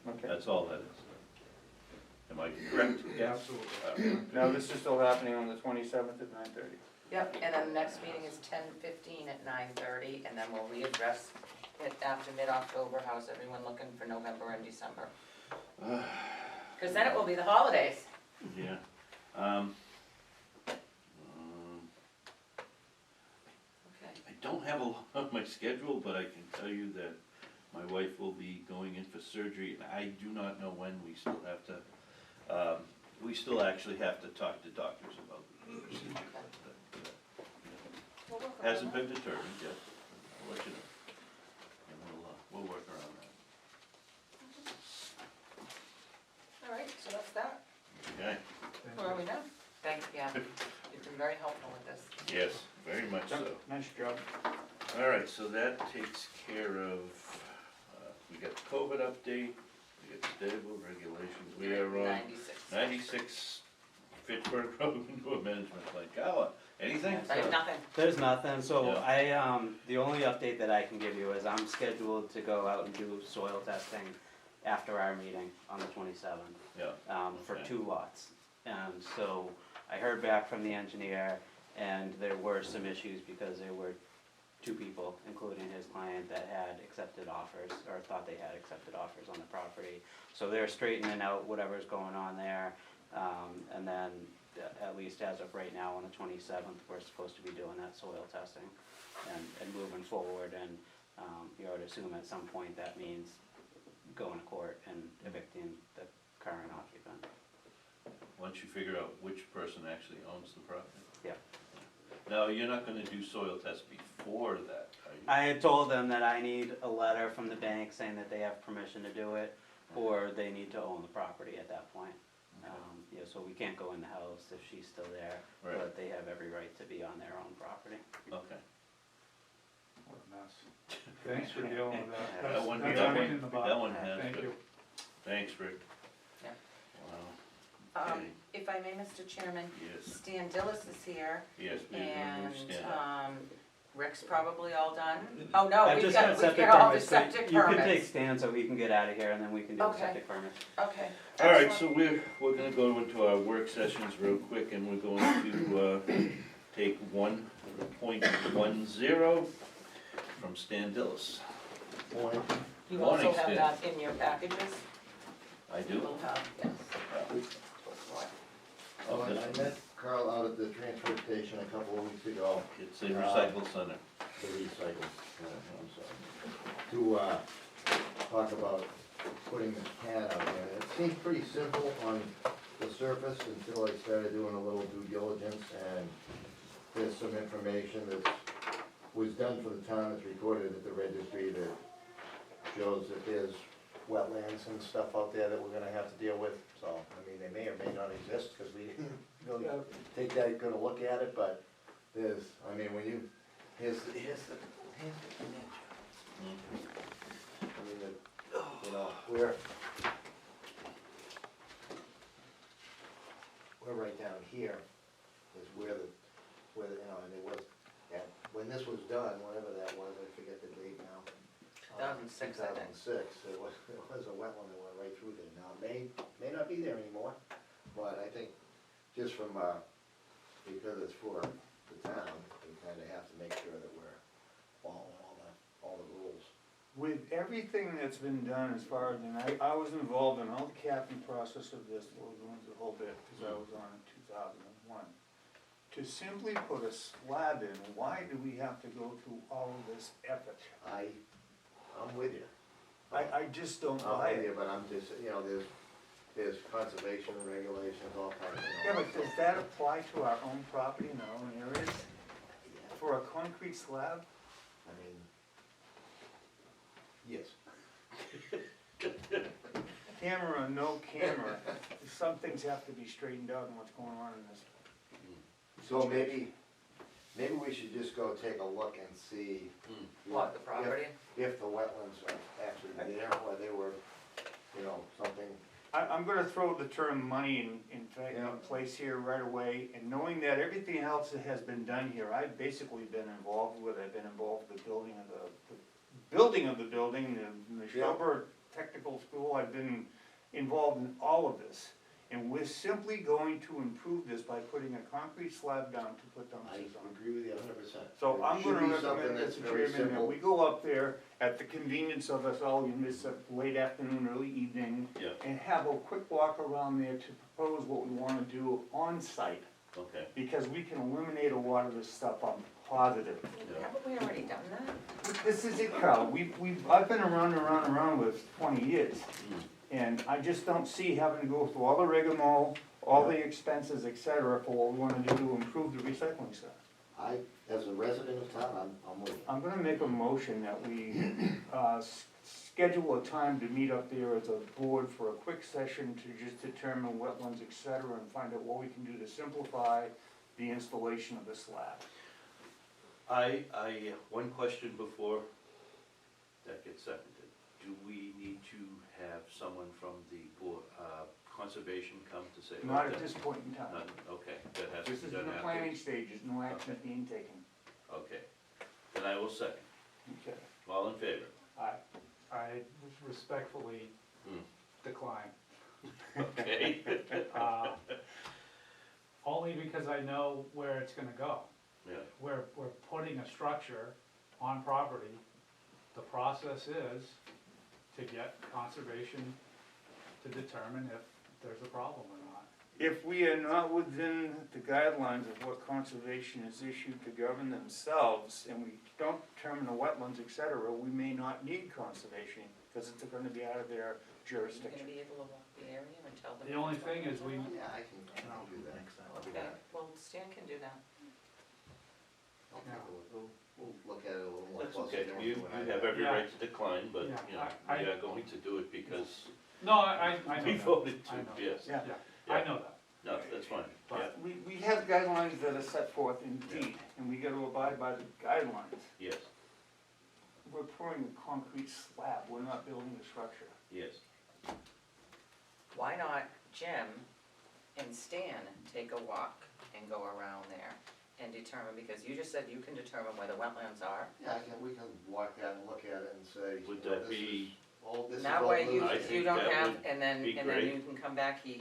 Okay. That's all that is. Am I correct? Absolutely. Now, this is still happening on the 27th at 9:30. Yep, and then the next meeting is 10:15 at 9:30, and then we'll readdress it after mid-October. How's everyone looking for November and December? Because then it will be the holidays. Yeah. Okay. I don't have a lot on my schedule, but I can tell you that my wife will be going in for surgery, and I do not know when. We still have to, we still actually have to talk to doctors about the procedure. We'll work on Hasn't that. been determined yet. I'll let you know. And we'll work around All right, so that's that. that. Okay? Where are we now? Thank you, Gavin. You've been very helpful with this. Yes, very much so. Nice job. All right, so that takes care of, we got the COVID update, we got the stable regulations, we are on 96. 96 Fitchburg Road Indoor Management Plan. Kala, anything? I have nothing. There's nothing, so Yeah. the only update that I can give you is I'm scheduled to go out and do soil testing after our meeting on the 27th. Yeah, For Okay. 2 lots. And so I heard back from the engineer, and there were some issues because there were 2 people, including his client, that had accepted offers, or thought they had accepted offers on the property. So they're straightening out whatever's going on there, and then, at least as of right now, on the 27th, we're supposed to be doing that soil testing and moving forward, and you would assume at some point that means going to court and evicting the current occupant. once you figure out which person actually owns the property. Yeah. Now, you're not gonna do soil tests before that, are you? I had told them that I need a letter from the bank saying that they have permission to do it, or they need to own the property at that point. Yeah, so we can't go in the house if she's still there, Right. but they have every right to be on their own property. Okay. What a mess. Thanks for dealing with that. That That's one- a that pain one- in the butt. that one has Thank been. you. Thanks, Rick. Yeah. Wow. Okay. If I may, Mr. Chairman, Yes, Stan Dillis is here, yes, we and, understand. Rick's probably all done. Oh, no, I've we've just got all the permits, but septic you can take permits. Stan so he can get out of here, and then we can do the Okay. septic permits. Okay. All right, excellent. so we're gonna go into our work sessions real quick, and we're going to, take 1.10 from Stan Dillis. You Morning, also have Stan. that in your packages? I do? We'll have, yes. Well, Okay. I met Carl out at the transfer station a couple of weeks ago, It's a recycle center. the recycle, I'm sorry, to, talk about putting the can out there. It seemed pretty simple on the surface until I started doing a little due diligence, and there's some information that was done for the town, it's recorded at the registry, that shows that there's wetlands and stuff out there that we're gonna have to deal with. So, I mean, they may or may not exist, because we didn't really take that good a look at it, but there's, I mean, when you, here's the image. I mean, you know, we're right down here, is where the, you know, and it was, and when this was done, whatever that was, I forget the date now. 2006, I think. 2006, it was a wetland that went right through there. Now, it may not be there anymore, but I think just from, because it's for the town, we kinda have to make sure that we're following all the rules. With everything that's been done as far as, and I was involved in all the capping process of this, we'll go into the whole bit, because I was on in 2001. To simply put a slab in, why do we have to go through all of this effort? I'm with you. I just don't I'm buy with you, it. but I'm just, you know, there's conservation regulations, all kinds of, Yeah, but does that apply to our own property in our own areas? For a concrete slab? I mean, yes. camera or no camera, some things have to be straightened out in what's going on in this. So maybe we should just go take a look and see. What, the property? If the wetlands are actually there, or they were, something. I'm gonna throw the term money in Yeah. place here right away, and knowing that everything else that has been done here, I've basically been involved with. I've been involved with the building of the building, the Yeah. Shelburne Technical School. I've been involved in all of this. And we're simply going to improve this by putting a concrete slab down to put I dumpsters on. agree with you 100%. So I'm Should gonna be something recommend, that's Mr. very Chairman, that simple. we go up there at the convenience of us all in this late afternoon, early evening, Yeah. and have a quick walk around there to propose what we wanna do on site, Okay, because we can eliminate a lot of this stuff, I'm positive. yeah. Haven't we already done that? This is it, Carl, I've been around with 20 years, and I just don't see having to go through all the rigmarole, all the expenses, et cetera, for what we wanna do to improve the recycling center. As a resident of town, I'm with you. I'm gonna make a motion that we, schedule a time to meet up there as a board for a quick session to just determine wetlands, et cetera, and find out what we can do to simplify the installation of the slab. One question before that gets seconded. Do we need to have someone from the board, conservation come to say? Not at this point in time. None, okay, that has to This be is done in the after. planning stages, no action is being taken. Okay, then I will second. Okay. All in favor? I respectfully Hmm. decline. Okay. Only because I know where it's gonna go. Yeah, We're putting a structure on property. The process is to get conservation to determine if there's a problem or not. If we are not within the guidelines of what conservation is issued to govern themselves, and we don't determine the wetlands, et cetera, we may not need conservation, because it's gonna be out of their Are you jurisdiction. gonna be able to walk the area and tell them? The only what's thing going is we- on? Yeah, I can do that. I'll do Okay, that. well, Stan can do that. I'll take a look. We'll look at it a little more that's closely. okay. You when I- have every Yeah. right to decline, but, Yeah, you know, I- we are going to do it because No, I know we that. voted I to, know. yes. Yeah. Yeah, I know that. No, that's fine, yeah, We have guidelines that are set forth in deed, and we gotta abide by the guidelines. yes, We're pouring a concrete slab, we're not building a structure. yes. Why not Jim and Stan take a walk and go around there and determine, because you just said you can determine where the wetlands are. Yeah, we can walk that and look at it and say. Would you know, that this be, is That all way loose. you, I you think don't that have, would and then be great. you can come back, you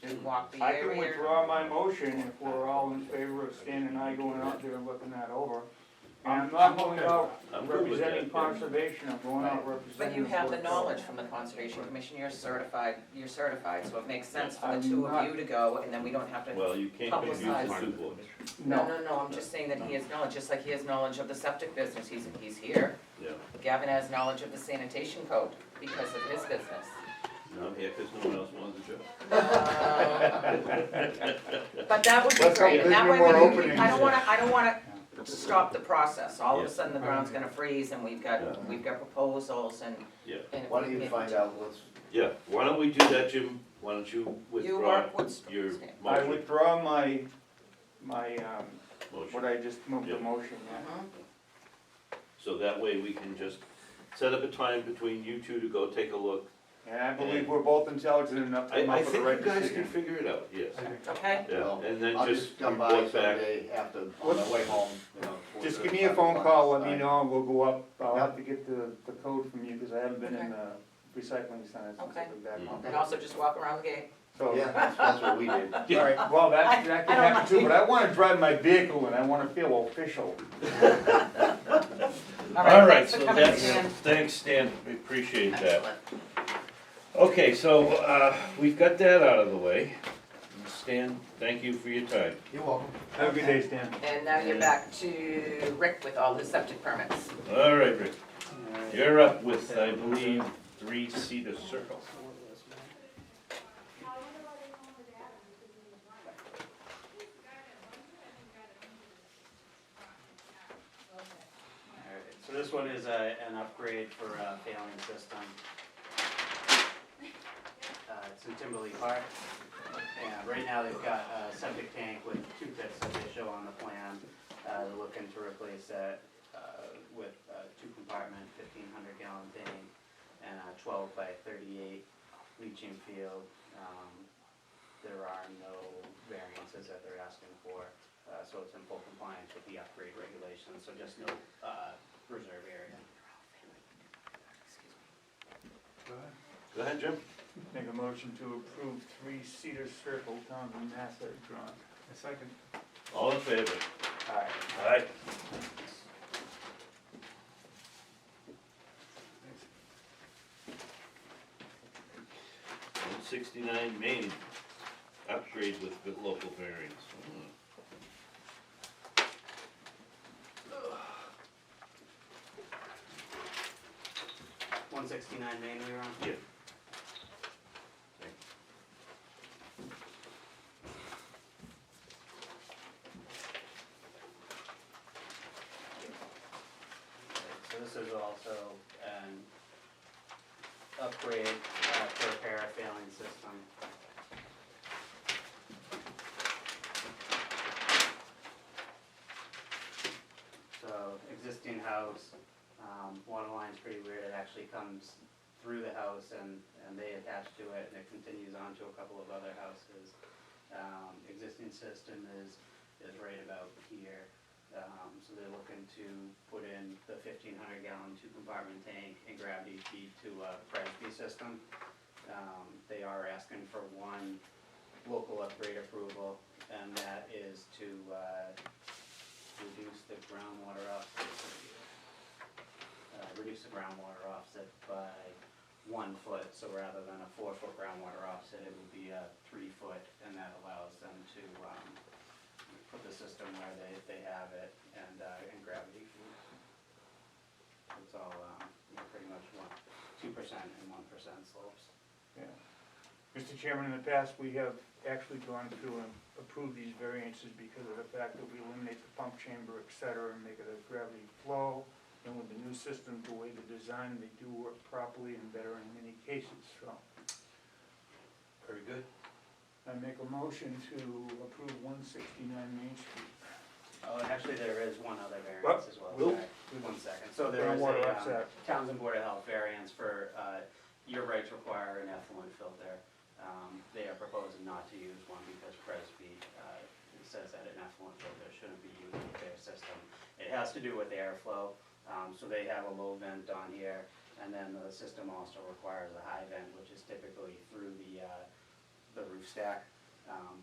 can walk the I can area. withdraw my motion if we're all in favor of Stan and I going out there and looking that over. And I'm not going out I'm good with that, representing yeah. conservation, I'm going out representing. But you have the board. knowledge from the Conservation Commission, you're certified, so it makes sense for the I'm two not- of you to go, and then we don't have to. well, you can't confuse the Publicize. two boards. No, I'm just saying that he has knowledge, just like he has knowledge of the septic business, he's here. Yeah, Gavin has knowledge of the sanitation code because of his business. no, I'm here because no one else wanted the job. But that would be Let's great, hope and that there's way, no more I openings. don't wanna stop the process, all of a Yeah. sudden the ground's gonna freeze and we've got proposals and. Yeah. and if Why we don't you get- find out what's, Yeah, why don't we do that, Jim? Why don't you You withdraw work with. your Stan. I motion? withdraw my, what Motion. I just moved the Yeah. motion, yeah. Mhm. So that way we can just set up a time between you two to go take a look. And I believe we're both intelligent enough to come I up with the think right you guys can decision. figure it out, yes. I think. Okay, Yeah, Well, and then I'll just just come by report back. someday after, on the way home, Just give me a phone call, let me Fine. know, and we'll go up, I'll have to get the code from you, because I haven't been in Okay. the recycling center since Okay. I've been back Mm. home. and also just walk around the gate. So, Yeah, that's what we did. all right, well, that I can don't happen too, know. but I wanna drive my vehicle and I wanna feel official. All right, thanks for so coming, that's, Stan. thanks, Stan, we appreciate that. Excellent. Okay, so, we've got that out of the way. Stan, thank you for your time. You're welcome. Have a good day, Stan. And now you're back to Rick with all his septic permits. All right, Rick, you're up with, I believe, 3 Cedar Circle. Alright, so this one is an upgrade for a failing system. Timberley Park. And right now they've got a septic tank with 2 pits that they show on the plan. They're looking to replace that with a 2-compartment, 1,500 gallon tank and a 12 by 38 leaching field. There are no variances that they're asking for, so it's in full compliance with the upgrade regulations, so just no reserve area. Go ahead, Jim. Make a motion to approve 3 Cedar Circle Town and Massett Drive. A second. All in favor? Alright. Aye. 169 Main, upgrade with local variance. 169 Main we were on? Yeah. So this is also an upgrade to repair a failing system. So existing house, water line's pretty weird, it actually comes through the house and they attach to it and it continues on to a couple of other houses. Existing system is right about here. So they're looking to put in the 1,500 gallon 2-compartment tank and gravity feed to a Presby system. They are asking for 1 local upgrade approval, and that is to reduce the groundwater offset. Reduce the groundwater offset by 1 foot, so rather than a 4-foot groundwater offset, it would be a 3-foot, and that allows them to put the system where they have it and gravity feed. It's all pretty much 2% and 1% slopes. Yeah. Mr. Chairman, in the past, we have actually gone through and approved these variances because of the fact that we eliminate the pump chamber, et cetera, and make it a gravity flow. And with the new system, the way they're designed, they do work properly and better in many cases, so. Very good. I make a motion to approve 169 Main Street. Oh, and actually there is one other variance as well. Will? Sorry. 1 second. So there is Groundwater a offset. Townsend Board of Health variance for, your regs require an effluent filter. They are proposing not to use one because Presby says that an effluent filter shouldn't be used with their system. It has to do with airflow, so they have a low vent on here, and then the system also requires a high vent, which is typically through the roof stack.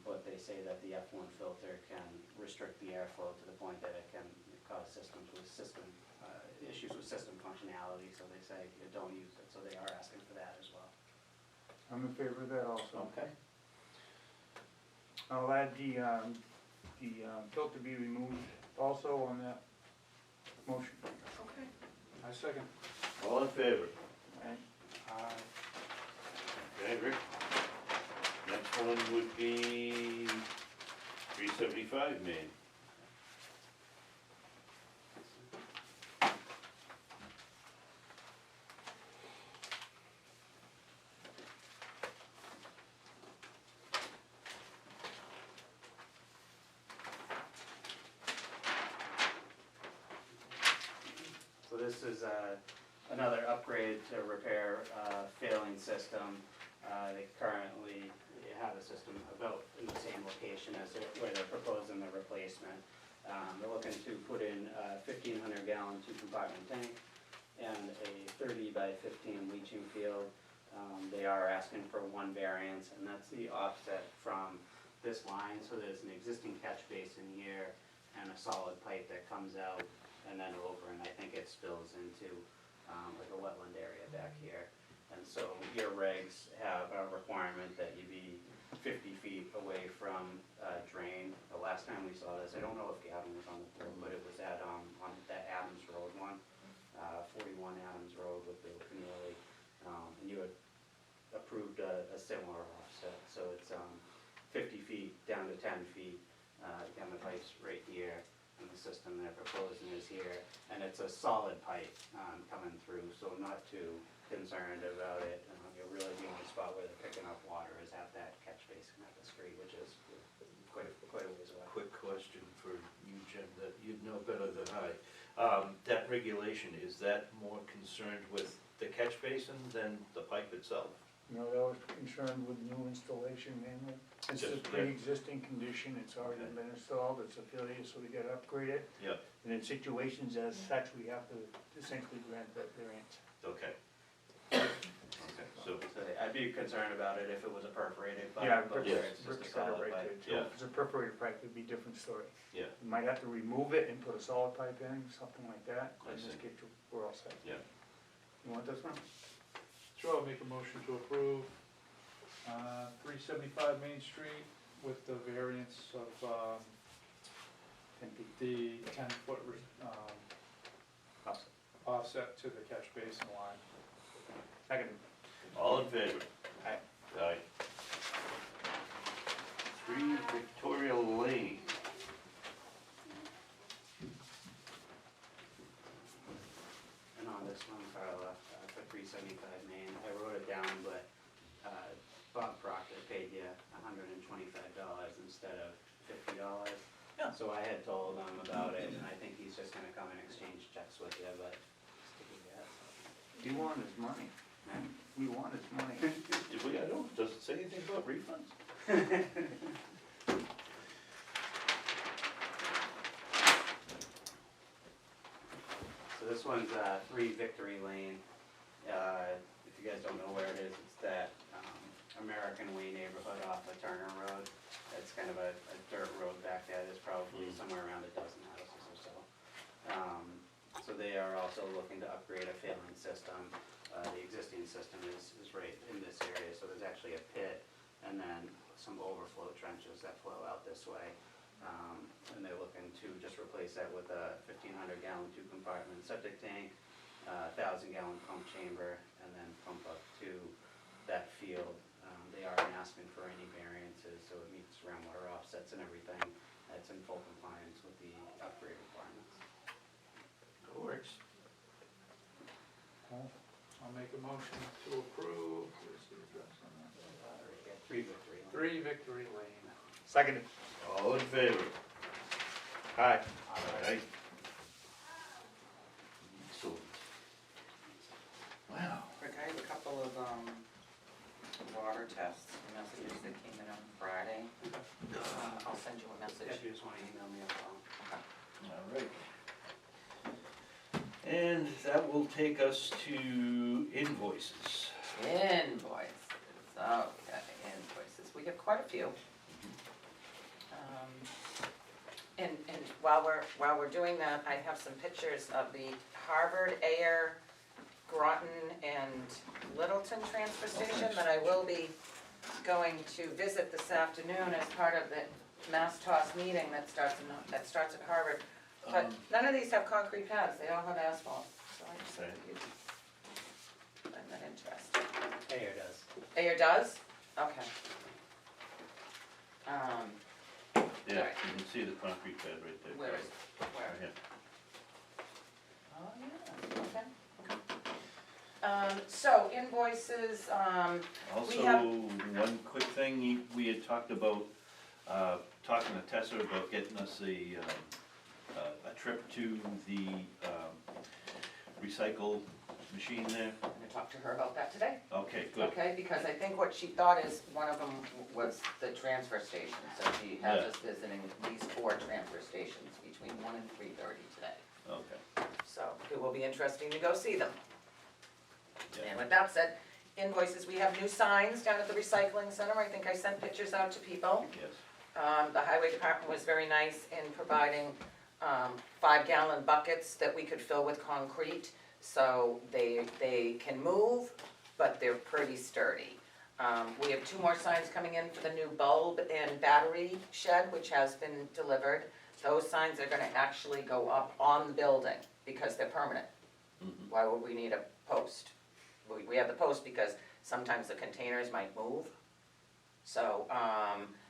But they say that the effluent filter can restrict the airflow to the point that it can cause issues with system functionality, so they say you don't use it, so they are asking for that as well. I'm in favor of that also. Okay. I'll add the filter be removed also on that motion. Okay. I second. All in favor? Right? Okay, Rick. Next one would be 375 Main. So this is another upgrade to repair a failing system. They currently have a system about in the same location as where they're proposing the replacement. They're looking to put in a 1,500 gallon 2-compartment tank and a 30 by 15 leaching field. They are asking for 1 variance, and that's the offset from this line. So there's an existing catch basin here and a solid pipe that comes out and then over, and I think it spills into like a wetland area back here. And so your regs have a requirement that you be 50 feet away from a drain. The last time we saw this, I don't know if Gavin was on the board, but it was at on that Adams Road one, 41 Adams Road with Bill Keneally, and you had approved a similar offset. So it's 50 feet down to 10 feet. Again, the pipe's right here, and the system they're proposing is here, and it's a solid pipe coming through, so I'm not too concerned about it. You'll really be in the spot where they're picking up water is know better than I. That regulation, is that more concerned with the catch basin than the pipe itself? You know, that was concerned with new installation mainly. It's a Just, yeah. pre-existing condition, it's already Okay. been installed, it's a failure, so we gotta upgrade it. Yeah, And in situations as such, we have to essentially grant that variance. okay. Okay, so, So I'd be concerned about it if it was a perforated pipe, Yeah, but Rick's where it's just a Rick's got it solid right pipe. there, too. Yeah. If it's a perforated pipe, it'd be a different story. yeah, You might have to remove it and put a solid pipe in, something like that. I In this see. case, we're all set. yeah. You want this one? Sure, I'll make a motion to approve, 375 Main Street with the variance of, 10 feet. the 10-foot, Offset. offset to the catch basin line. Second. All in favor? Aye. Aye. 3 Victoria Lane. And on this one, Carla, for 375 Main, I wrote it down, but Bob Proctor paid you $125 instead of $50. Yeah. So I had told him about it, and I think he's just gonna come and exchange checks with you, but stick a guess. We want his money. We want his money. Did we, I don't, does it say anything about refunds? So this one's 3 Victory Lane. If you guys don't know where it is, it's that American Way neighborhood off of Turner Road. It's kind of a dirt road back there. There's probably somewhere around a dozen houses or so. So they are also looking to upgrade a failing system. The existing system is right in this area, so there's actually a pit and then some overflow trenches that flow out this way. And they're looking to just replace that with a 1,500 gallon 2-compartment septic tank, 1,000 gallon pump chamber, and then pump up to that field. They aren't asking for any variances, so it meets groundwater offsets and everything. It's in full compliance with the upgrade requirements. Works. I'll make a motion to approve, where's the address on that? 3 Victory Lane. 3 Victory Lane. Second. All in favor? Aye. Aye. Excellent. Wow. Rick, I have a couple of, water tests, messages that came in on Friday. I'll send you a message. If you just want to email me a phone. All right. And that will take us to invoices. Invoices, okay, invoices, we have quite a few. And while we're doing that, I have some pictures of the Harvard, Ayer, Groton, and Littleton transfer station that I will be going to visit this afternoon as part of the Mass Toss meeting that starts at Harvard. But none of these have concrete pads, they all have asphalt, so I just Okay. I'm not interested. Ayer does. Ayer does? Okay. Yeah, Alright. you can see the concrete pad right there. Where is, where? Right here. Oh, yeah, okay. So invoices, Also, have- one quick thing, we had talked about, talking to Tessa about getting us a trip to the recycle machine there. I'm gonna talk to her about that today, Okay, good. okay? Because I think what she thought is one of them was the transfer station. So she has Yeah. us visiting these 4 transfer stations between 1 and 3:30 today. Okay. So it will be interesting to go see them. Yeah. And with that said, invoices, we have new signs down at the recycling center. I think I sent pictures out to people. Yes. The highway department was very nice in providing 5-gallon buckets that we could fill with concrete. So they can move, but they're pretty sturdy. We have 2 more signs coming in for the new bulb and battery shed, which has been delivered. Those signs are gonna actually go up on the building because they're permanent. Mhm. Why would we need a post? We have the post because sometimes the containers might move. So,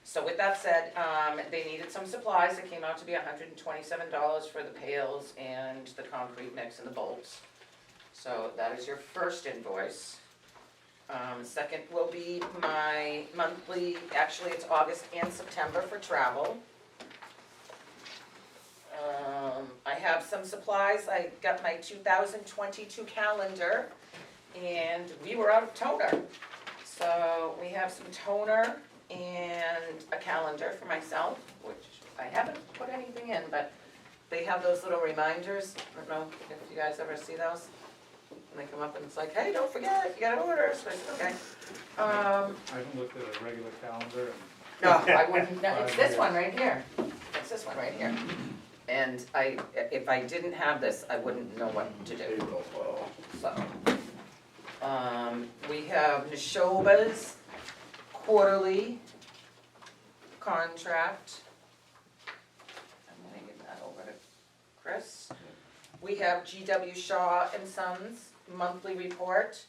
so with that said, they needed some supplies. It came out to be $127 for the pails and the concrete mix and the bolts. So that is your first invoice. Second will be my monthly, actually it's August and September for travel. I have some supplies, I got my 2022 calendar, and we were out of toner. So we have some toner and a calendar for myself, which I haven't put anything in, but they have those little reminders. I don't know if you guys ever see those. And they come up and it's like, hey, don't forget, you gotta order. So I said, okay. I haven't looked at a regular calendar and. No, I wouldn't, no, it's this one right here. It's this one right here. And if I didn't have this, I wouldn't know what to do. So, we have Neshoba's quarterly contract. I'm gonna give that over to Chris. We have GW Shaw and Sons monthly report.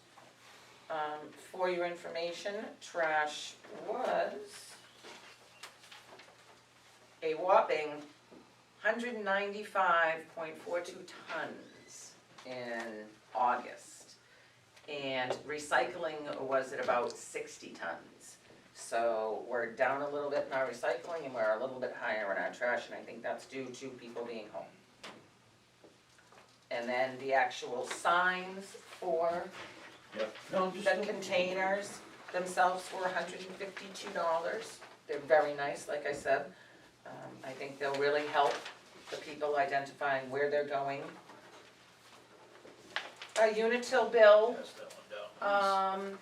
For your information, trash was a whopping 195.42 tons in August. And recycling was at about 60 tons. So we're down a little bit in our recycling and we're a little bit higher in our trash, and I think that's due to people being home. And then the actual signs for Yep. No, I'm just. the containers themselves were $152. They're very nice, like I said. I think they'll really help the people identifying where they're going. A Unitil bill, Pass that one down.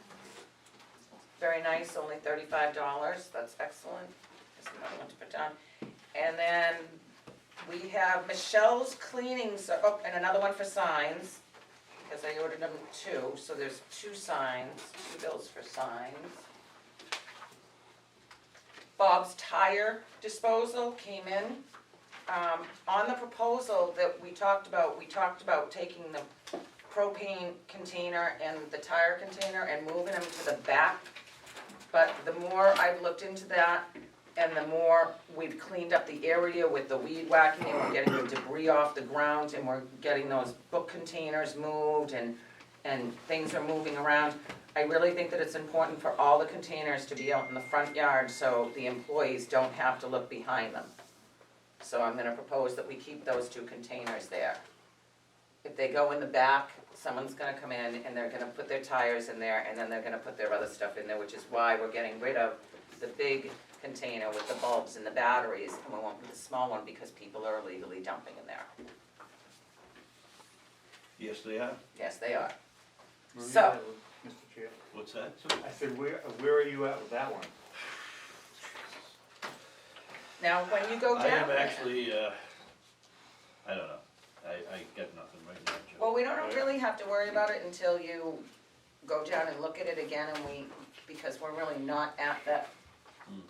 very nice, only $35, that's excellent. There's another one to put down. And then we have Michelle's cleaning, oh, and another one for signs, because I ordered them 2, so there's 2 signs, 2 bills for signs. Bob's tire disposal came in. On the proposal that we talked about taking the propane container and the tire container and moving them to the back. But the more I've looked into that, and the more we've cleaned up the area with the weed whacking, and we're getting the debris off the ground, and we're getting those book containers moved, and things are moving around, I really think that it's important for all the containers to be out in the front yard so the employees don't have to look behind them. So I'm gonna propose that we keep those 2 containers there. If they go in the back, someone's gonna come in and they're gonna put their tires in there, and then they're gonna put their other stuff in there, which is why we're getting rid of the big container with the bulbs and the batteries, and we won't put the small one because people are illegally dumping in there. Yes, they are. Yes, they are. Where are you So- at with- Mr. Chair. What's that? I said, where are you at with that one? Now, when you go down I am there- actually, I don't know. I get nothing right now, Joe. Well, we don't really have to worry about it until you go down and look at it again, and because we're really not at that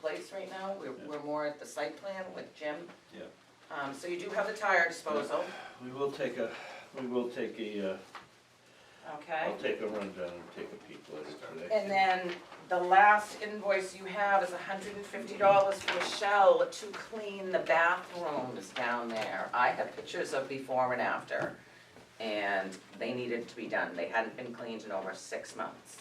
place right now, we're more at the site plan with Jim. Yeah. So you do have the tire disposal, We will take a, okay? I'll take a rundown and take a peek later today. And then the last invoice you have is $150 for Michelle to clean the bathrooms down there. I have pictures of before and after, and they needed to be done. They hadn't been cleaned in over 6 months.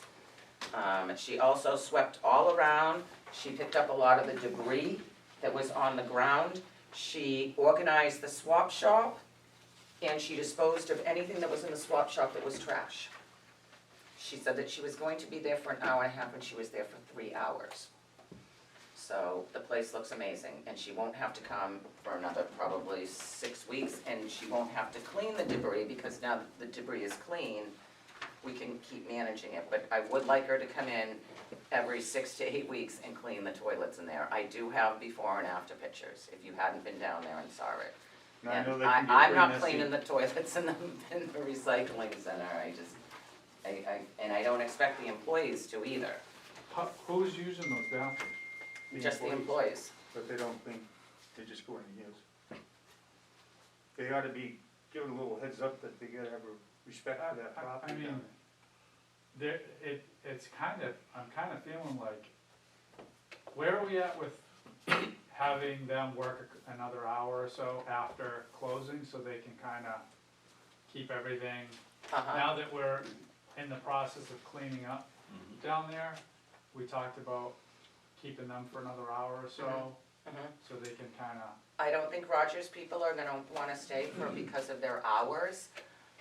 She also swept all around. She picked up a lot of the debris that was on the ground. She organized the swap shop, and she disposed of anything that was in the swap shop that was trash. She said that she was going to be there for an hour and a half, and she was there for 3 hours. So the place looks amazing, and she won't have to come for another probably 6 weeks, and she won't have to clean the debris, because now that the debris is clean, we can keep managing it. But I would like her to come in every 6 to 8 weeks and clean the toilets in there. I do have before and after pictures, if you hadn't been down there and saw it. Now, I And know that can get I'm pretty not messy. cleaning the toilets in the recycling center, and I don't expect the employees to either, Who's using those bathrooms? just the employees. But they don't think, they just go in and use. They ought to be given a little heads up that they gotta have a respect for that property. I mean, down it's kind of, I'm kind of feeling like, where are we at with having them work another hour or so after closing, so they can kind of keep everything, now that we're in the process of cleaning up Mhm. down there, we talked about keeping them for another hour or so, so they can kinda, I don't think Rogers people are gonna wanna stay because of their hours.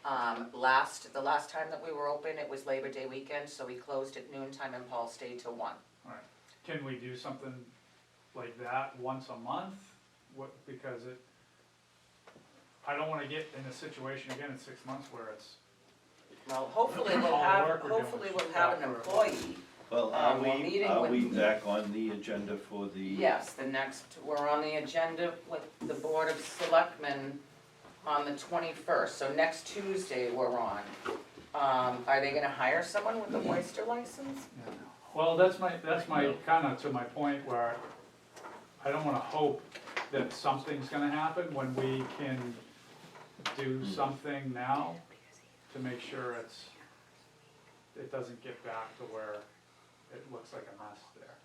The last time that we were open, it was Labor Day weekend, so we closed at noontime and Paul stayed till 1. alright. Can we do something like that once a month? Because I don't wanna get in a situation again in 6 months where it's, Well, hopefully All we'll the have, work we're doing hopefully is we'll have an back for- employee. Well, we're meeting are with- we back on the agenda for the? Yes, we're on the agenda with the Board of Selectmen on the 21st, so next Tuesday we're on. Are they gonna hire someone with a oyster license? well, that's my, kinda to my point where I don't wanna hope that something's gonna happen when we can do something now to make sure it doesn't get back to where it looks like a mess there.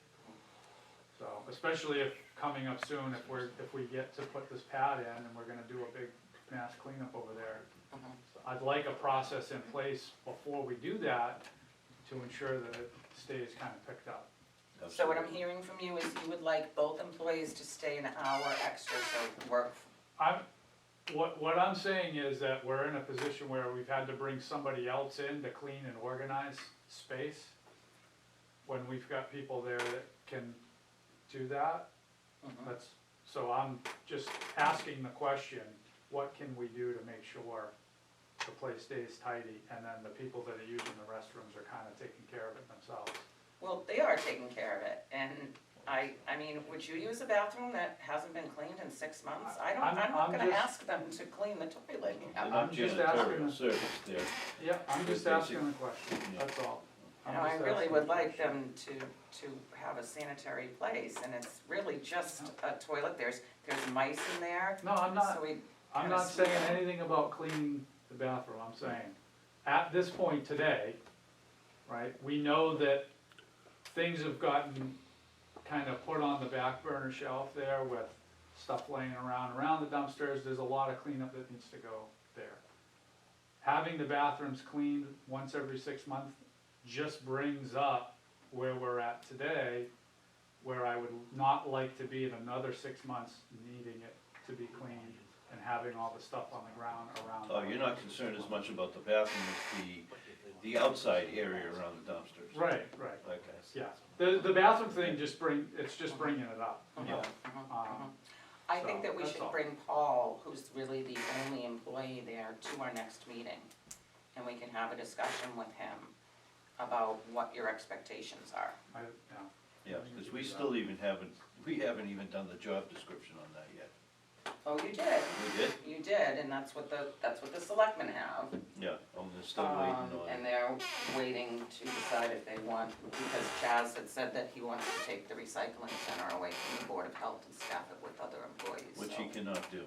So, especially if, coming up soon, if we get to put this pad in and we're gonna do a big mass cleanup over there. So I'd like a process in place before we do that to ensure that it stays kinda picked up. So what I'm hearing from you is you would like both employees to stay an hour extra, so work. What I'm saying is that we're in a position where we've had to bring somebody else in to clean and organize space, when we've got people there that can do that. So I'm just asking the question, what can we do to make sure the place stays tidy, and then the people that are using the restrooms are kinda taking care of it themselves? Well, they are taking care of it, and I mean, would you use a bathroom that hasn't been cleaned in 6 months? I'm not gonna just- ask them to clean the toilet. I'm just Janitorial asking- service there. Yeah, I'm just Basic- asking the question, that's all. You know, I really would like them to have a sanitary place, and it's really just a toilet, there's mice in there, No, I'm not. so we, I'm not saying anything about cleaning the bathroom, I'm saying, at this point today, right, we know that things have gotten kind of put on the back burner shelf there with stuff laying around the dumpsters, there's a lot of cleanup that needs to go there. Having the bathrooms cleaned once every 6 months just brings up where we're at today, where I would not like to be in another 6 months needing it to be cleaned and having all the stuff on the ground around. Oh, you're not concerned as much about the bathroom as the outside area around the dumpsters? Right, Okay. yeah. The bathroom thing it's just bringing it up. Yeah. I think So, that we that's should all. bring Paul, who's really the only employee there, to our next meeting. And we can have a discussion with him about what your expectations are. Yeah, because we still haven't even done the job description on that yet. Oh, you did, We did? you did, and that's what the selectmen have. Yeah, they're still waiting on And it. they're waiting to decide if they want, because Chaz had said that he wants to take the recycling center away from the Board of Health and staff it with other employees, Which so- he cannot do.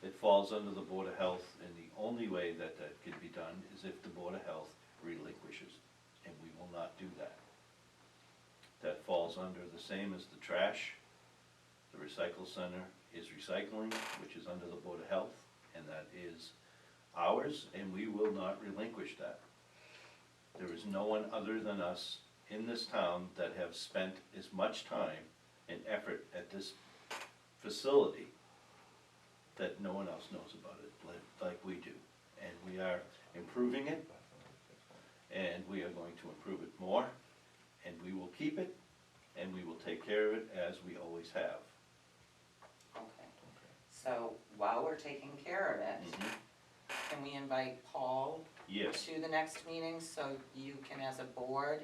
It falls under the Board of Health, and the only way that can be done is if the Board of Health relinquishes, and we will not do that. That falls under the same as the trash. The recycle center is recycling, which is under the Board of Health, and that is ours, and we will not relinquish that. There is no one other than us in this town that have spent as much time and effort at this facility that no one else knows about it like we do. And we are improving it, and we are going to improve it more, and we will keep it, and we will take care of it as we always have. Okay, so while we're taking care of it, can we invite Paul Yes, to the next meeting, so you can, as a board,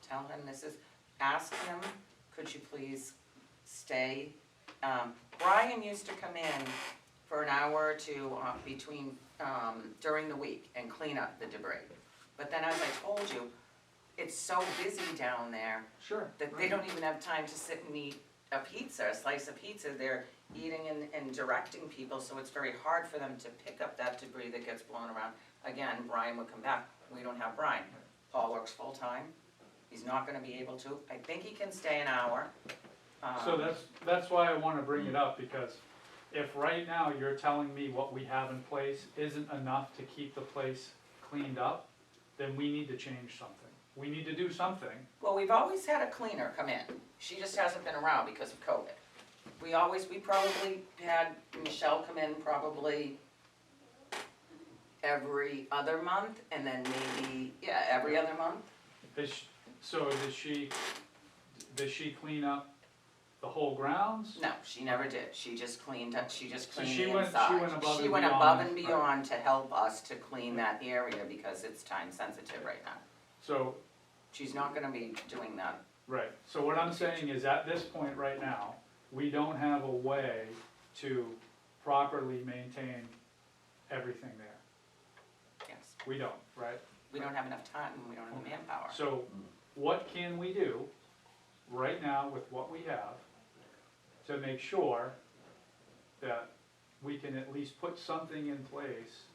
tell him ask him, could you please stay? Brian used to come in for an hour or two during the week and clean up the debris. But then, as I told you, it's so busy down there Sure. that they don't even have time to sit and eat a slice of pizza. They're eating and directing people, so it's very hard for them to pick up that debris that gets blown around. Again, Brian would come back, we don't have Brian. Paul works full-time, he's not gonna be able to, I think he can stay an hour. So that's why I wanna bring it up, because if right now you're telling me what we have in place isn't enough to keep the place cleaned up, then we need to change something. we need to do something. Well, we've always had a cleaner come in, she just hasn't been around because of COVID. We probably had Michelle come in probably every other month, and then maybe, yeah, every other month. So does she clean up the whole grounds? No, she never did, she just cleaned up, she just So cleaned she the went- inside. she went above She and went beyond, above and right. beyond to help us to clean that area because it's time sensitive right now. So, She's not gonna be doing that. right, so what I'm saying is at this point right now, we don't have a way to properly maintain everything there. Yes, We don't, right? we don't have enough time, we don't have the manpower. So what can we do right now with what we have to make sure that we can at least put something in place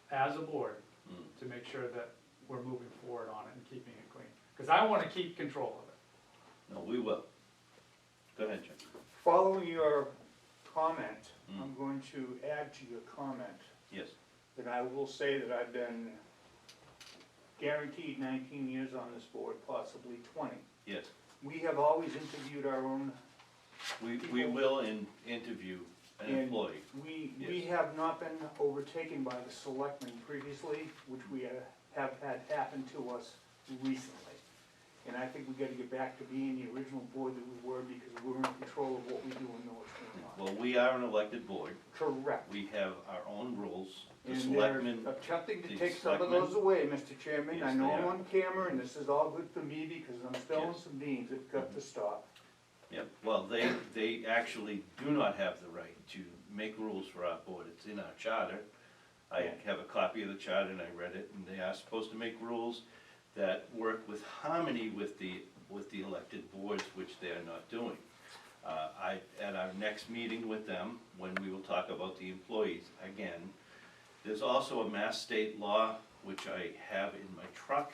as a board to make sure that we're moving forward on it and keeping it clean? Because I want to keep control of it. No, we will. Go ahead, Jim. Following your comment, I'm going to add to your comment Yes. that I will say that I've been guaranteed 19 years on this board, possibly 20. Yes. We have always interviewed our own, We will interview an And employee. we Yes. have not been overtaken by the selectmen previously, which we have had happen to us recently. And I think we gotta get back to being the original board that we were, because we're in control of what we do and know what's going on. Well, we are an elected board. Correct. We have our own rules. The And selectmen, they're attempting to the take some of selectmen- those away, Mr. Chairman. I Yes, know they I'm are. on camera, and this is all good for me, because I'm spilling Yes. some beans that got to stop. yeah, well, they actually do not have the right to make rules for our board. It's in our charter. I have a copy of the charter and I read it, and they are supposed to make rules that work with harmony with the elected boards, which they are not doing. At our next meeting with them, when we will talk about the employees, again, there's also a Mass State law, which I have in my truck,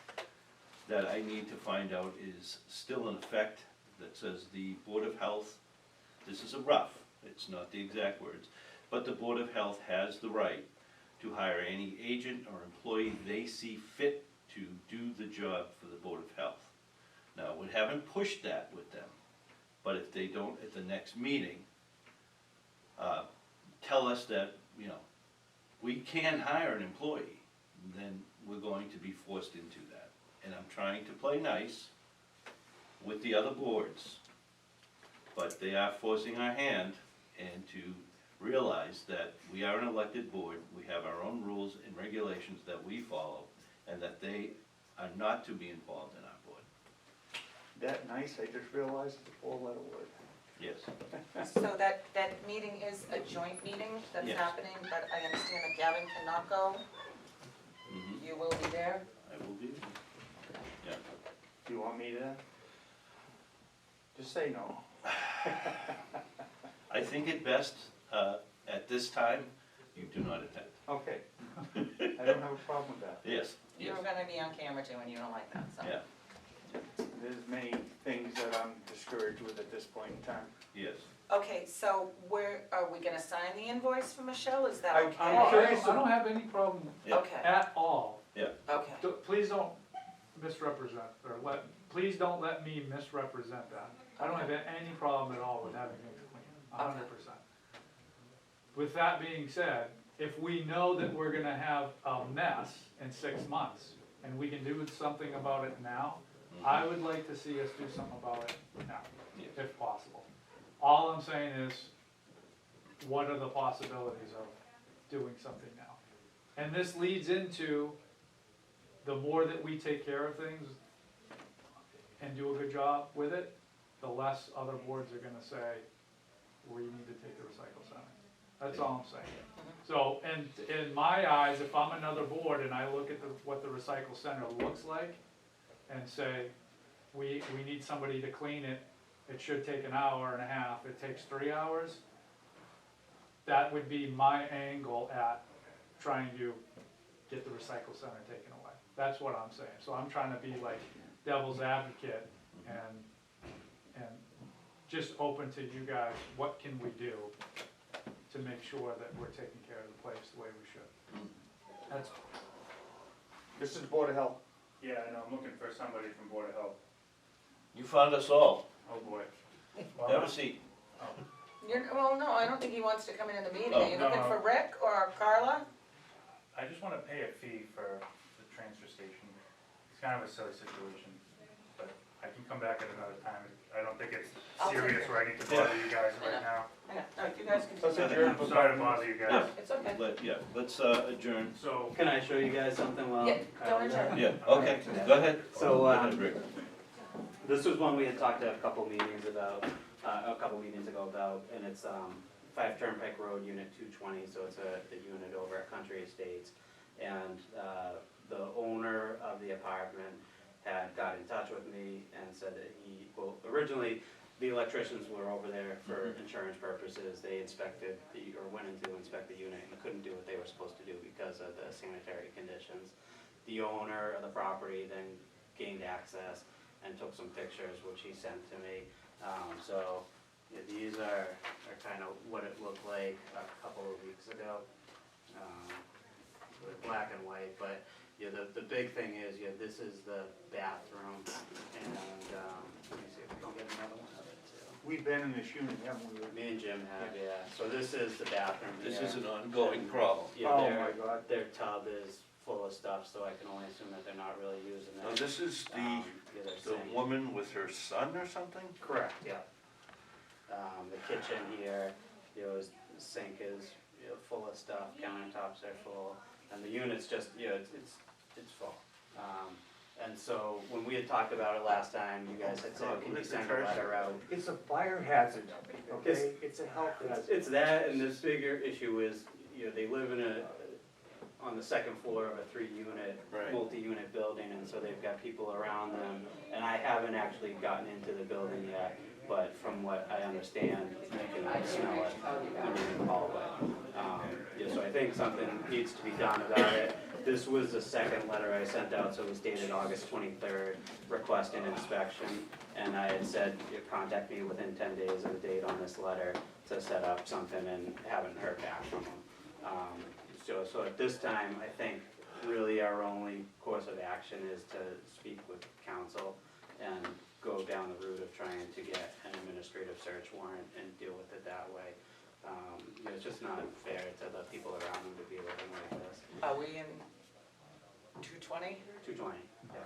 that I need to find out is still in effect, that says the Board of Health, this is a rough, it's not the exact words, but the Board of Health has the right to hire any agent or employee they see fit to do the job for the Board of Health. Now, we haven't pushed that with them, but if they don't at the next meeting, tell us that, we can hire an employee, then we're going to be forced into that. And I'm trying to play nice with the other boards, but they are forcing our hand and to realize that we are an elected board, we have our own rules and regulations that we follow, and that they are not to be involved in our board. That nice, I just realized it's a four-letter word. Yes. So that meeting is a joint meeting that's Yes. happening, but I understand that Gavin cannot go. Mhm. You will be there? I will be. Yeah. Do you want me to? Just say no. I think it best, at this time, you do not attend. Okay. I don't have a problem with that. Yes. You're gonna be on camera too, and you don't like that, so. Yeah, There's many things that I'm discouraged with at this point in time. yes. Okay, so are we gonna sign the invoice for Michelle, is that I'm okay? Oh, curious. I don't have any problem Yeah. Okay, at all. okay, Please don't misrepresent, please don't let me misrepresent that. I don't have any problem at all with having it clean, 100%. With that being said, if we know that we're gonna have a mess in 6 months, and we can do something about it now, I would like to see us do something about it now, Yes. if possible. All I'm saying is, what are the possibilities of doing something now? And this leads into, the more that we take care of things and do a good job with it, the less other boards are gonna say, well, you need to take the recycle center. That's all I'm saying. So, and in my eyes, if I'm another board and I look at what the recycle center looks like, and say, we need somebody to clean it, it should take an hour and a half, it takes 3 hours, that would be my angle at trying to get the recycle center taken away. That's what I'm saying. So I'm trying to be like devil's advocate and just open to you guys, what can we do to make sure that we're taking care of the place the way we should? That's, This is Board of Health. Yeah, I know, I'm looking for somebody from Board of Health. You found us all. Oh, boy. Have a seat. Well, no, I don't think he wants to come in the meeting. Oh. Are you looking No. for Rick or Carla? I just wanna pay a fee for the transfer station. It's kind of a silly situation, but I can come back at another time. I don't think it's I'll take serious it. where I need to bother you guys right now. Hang on, no, you guys can. Let's adjourn. I'm sorry to bother you Yeah. guys. It's okay. Let's adjourn. So, Can I show you guys something while? Yeah, Kyle don't is there? adjourn. Yeah, okay, go ahead. So, Go ahead, Rick. This was one we had talked a couple meetings about, a couple meetings ago about, and it's, 5 Turnpike Road, Unit 220, so it's the unit over at Country Estates. And, the owner of the apartment had got in touch with me and said that well, originally, the electricians were over there for insurance purposes. They inspected or went in to inspect the unit and couldn't do what they were supposed to do because of the sanitary conditions. The owner of the property then gained access and took some pictures, which he sent to me. So yeah, these are kind of what it looked like a couple of weeks ago. Black and white, but yeah, the big thing is, yeah, this is the bathroom, and let me see if we can get another one of it too. We've been in this unit, haven't we? Rick? Me and Jim have, yeah. So this is the bathroom This here. is an ongoing problem. Yeah, Oh, my God. their tub is full of stuff, so I can only assume that they're not really using Now, it. this is Yeah, they're the saying- woman with her son or something? correct. Yeah. The kitchen here, the sink is, full of stuff, countertops are full, and the unit's just, it's full. And so, when we had talked about it last time, you guys had said, can you send a letter out? It's a fire hazard, okay? It's a health hazard. It's that, and this bigger issue is, they live on the second floor of a 3-unit, Right. multi-unit building, and so they've got people around them. And I haven't actually gotten into the building yet, but from what I understand, you can smell it when you're in the hallway. So I think something needs to be done about it. This was the second letter I sent out, so it was dated August 23rd, requesting inspection. And I had said, contact me within 10 days of the date on this letter to set up something, and haven't heard back from them. So at this time, I think really our only course of action is to speak with council and go down the route of trying to get an administrative search warrant and deal with it that way. It's just not fair to the people around them to be living like this. Are we in 220? 220, yeah.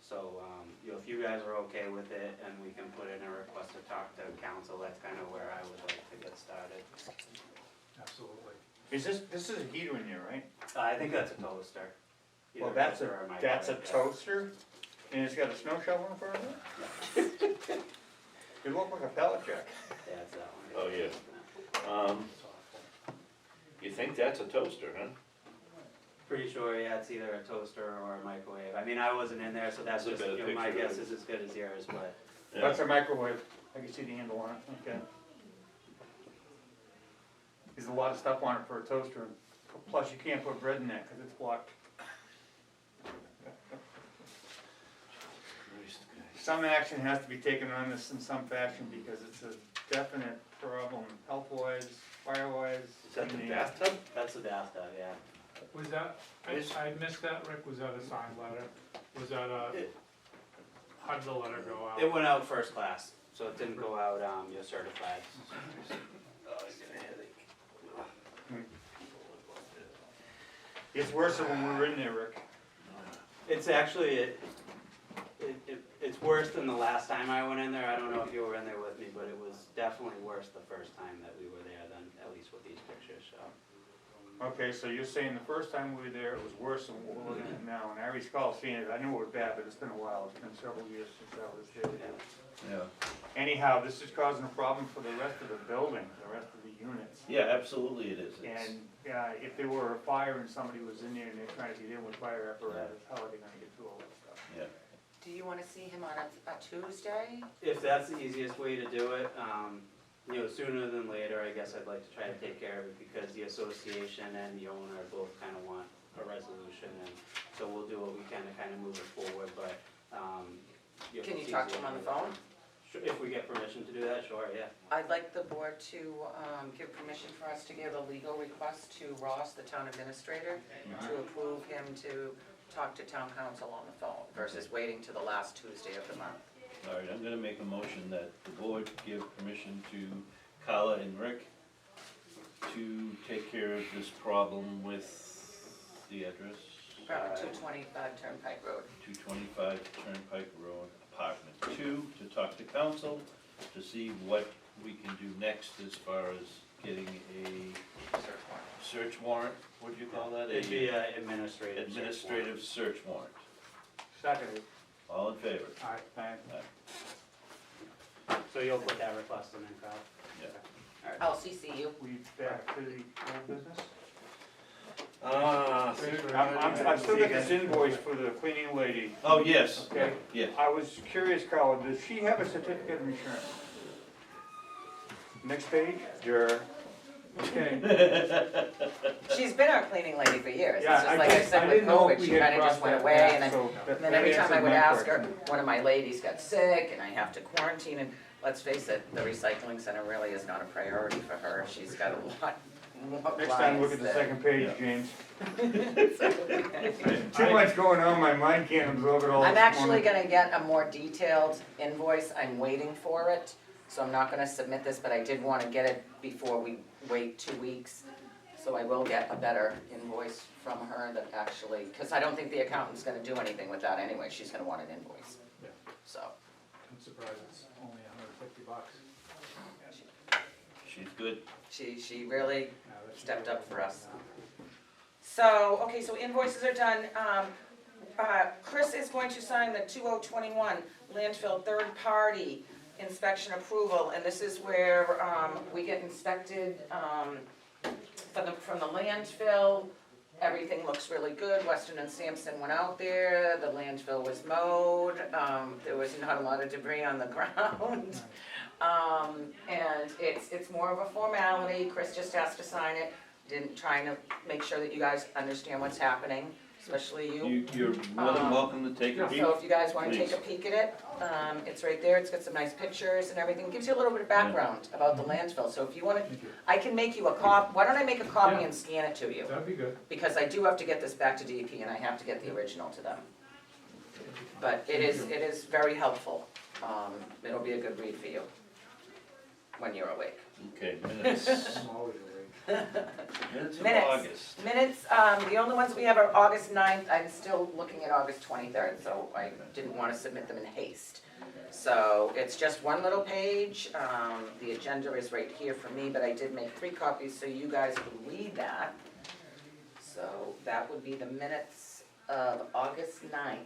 So, if you guys are okay with it and we can put in a request to talk to council, that's kind of where I would like to get started. Absolutely. Is this is a heater in there, right? I think that's a toaster. Well, Either that's toaster or a microwave. toaster, and it's got a snow shovel in front of it? It looked like a pellet jack. Yeah, it's that one. Oh, yeah. You think that's a toaster, huh? Pretty sure, yeah, it's either a toaster or a microwave. I mean, I wasn't in there, so that's There's a just, better my picture of guess it. is as good as yours, but. Yeah. That's a microwave. I can see the handle on it, okay. There's a lot of stuff on it for a toaster, plus you can't put bread in that because it's blocked. Some action has to be taken on this in some fashion because it's a definite problem, health-wise, fire-wise. Is that the bathtub? That's the bathtub, yeah. Was that, I missed that, Rick, was that a signed letter? Was that how did the letter go out? It went out first class, so it didn't go out, certified. It's worse than when we were in there, Rick. It's actually, it's worse than the last time I went in there. I don't know if you were in there with me, but it was definitely worse the first time that we were there than at least what these pictures show. Okay, so you're saying the first time we were there, it was worse than what we're looking at now, and I recall seeing it, I knew it was bad, but it's been a while, it's been several years since I was there. Yeah. Anyhow, this is causing a problem for the rest of the building, the rest of the units. Yeah, absolutely it is. It's- And, if there were a fire and somebody was in there and they're trying to get in with fire apparatus, how are they gonna get through all that stuff? Yeah. Do you wanna see him on a Tuesday? If that's the easiest way to do it, sooner than later, I guess I'd like to try to take care of it because the association and the owner both kind of want a resolution, and so we'll do what we can to kind of move it forward, but, Can you talk to him on the phone? Sure, if we get permission to do that, sure, yeah. I'd like the board to give permission for us to give a legal request to Ross, the town administrator, to approve him to talk to town council on the phone versus waiting to the last Tuesday of the month. All right, I'm gonna make a motion that the board give permission to Carla and Rick to take care of this problem with the address, 225 Turnpike Road. 225 Turnpike Road, apartment 2, to talk to council, to see what we can do next as far as getting a search warrant, what'd you call that? It'd be administrative. Administrative search warrant. Second. All in favor? Aye. So you'll put that request in, Carl? Yeah. I'll CC you. We back to the old business? I've still got this invoice for the cleaning lady, Oh, yes, okay? yes. I was curious, Carla, does she have a certificate of insurance? Next page? Sure. Okay. She's been our cleaning lady for years. It's Yeah, just like I said with didn't know if COVID, we she had kinda just crossed went that away path, and then, so that- and then that every time I answered would my ask her, question. one of my ladies got sick and I have to quarantine and let's face it, the recycling center really is not a priority for her. She's got a lot more Next time, look at the clients second page, Yeah. James. than- Too much going on, my mind can't absorb it all. I'm this actually morning. gonna get a more detailed invoice, I'm waiting for it, so I'm not gonna submit this, but I did wanna get it before we wait 2 weeks. So I will get a better invoice from her that actually, cause I don't think the accountant's gonna do anything with that anyway, she's gonna want an invoice. Yeah. So, I'm surprised it's only $150. She's good. she really Yeah, that should stepped be up for us. now. So, okay, so invoices are done. Chris is going to sign the 2021 landfill third-party inspection approval, and this is where, we get inspected, from the landfill. Everything looks really good. Weston and Sampson went out there, the landfill was mowed, there was not a lot of debris on the ground. And it's more of a formality, Chris just has to sign it, trying to make sure that you guys understand what's happening, especially you. You're more than welcome to take a peek. So if you guys wanna take Please. a peek at it, it's right there, it's got some nice pictures and everything, gives you a little bit of background about the landfill, so if you wanna, Thank you. I can make you a why don't I make a copy Yeah. and scan it to you? That'd be good. Because I do have to get this back to DEP and I have to get the original to them. But it is very helpful, it'll be a good read for you when you're awake. Okay, minutes, I'm always awake. minutes of Minutes. August. Minutes, the only ones we have are August 9th, I'm still looking at August 23rd, so I didn't wanna submit them in haste. So it's just one little page, the agenda is right here for me, but I did make 3 copies so you guys can read that. So that would be the minutes of August 9th.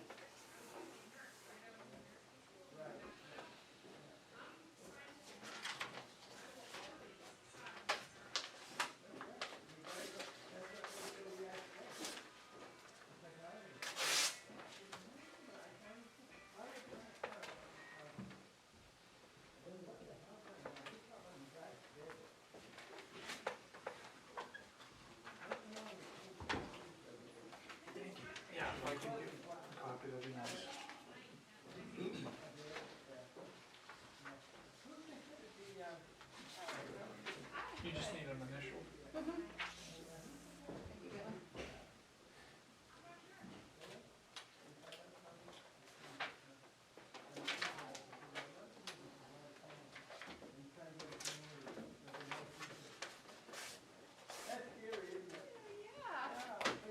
Copy, that'd be nice. You just need an initial.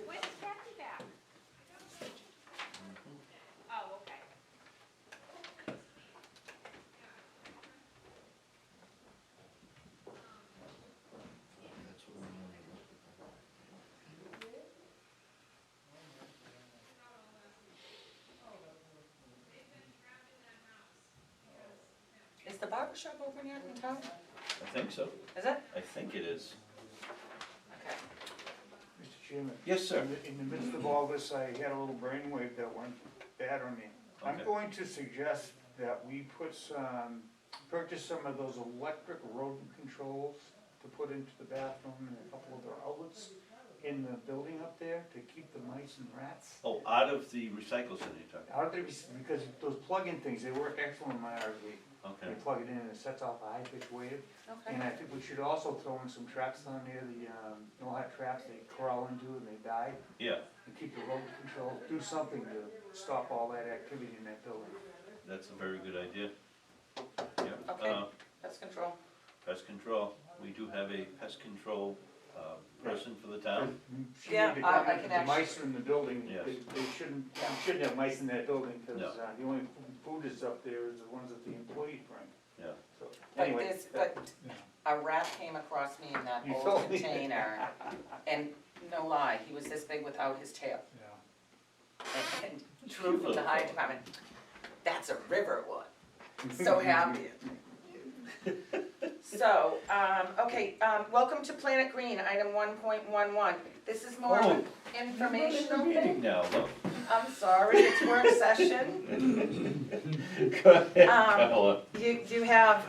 Where's Kathy back? Oh, okay. Is the barber shop open yet in town? I think so. Is it? I think it is. Okay. Mr. Chairman, Yes, sir. in the midst of all this, I had a little brainwave that went bad on me. I'm Okay. going to suggest that we purchase some of those electric rodent controls to put into the bathroom and a couple of their outlets. in the building up there to keep the mice and rats? Oh, out of the recycle center you're talking Out there, because those plug-in things, they work excellent in my RV. about? They Okay, plug it in and it sets off a high-pitched wave. Okay. And I think we should also throw in some traps down there, the, no-hot traps they crawl into and they die. yeah, And keep the rodent control, do something to stop all that activity in that building. that's a very good idea. Yeah, Okay. Pest control. pest control, we do have a pest control, person for the town. She Yeah, made the I comment can that the mice are in the building, Yes. they shouldn't, you shouldn't have mice in that building, because, No. the only food that's up there is the ones that the employees bring. Yeah. So, But anyway. this, but a rat came across me in that You old told me. container, and no lie, he was this big without his tail. Yeah. And Drew from the highway department, that's a river one, so happy. So, okay, welcome to Planet Green, item 1.11. This is more of an informational Meeting thing. now, though. I'm sorry, it's work session. Go ahead, Um, Paula. You have,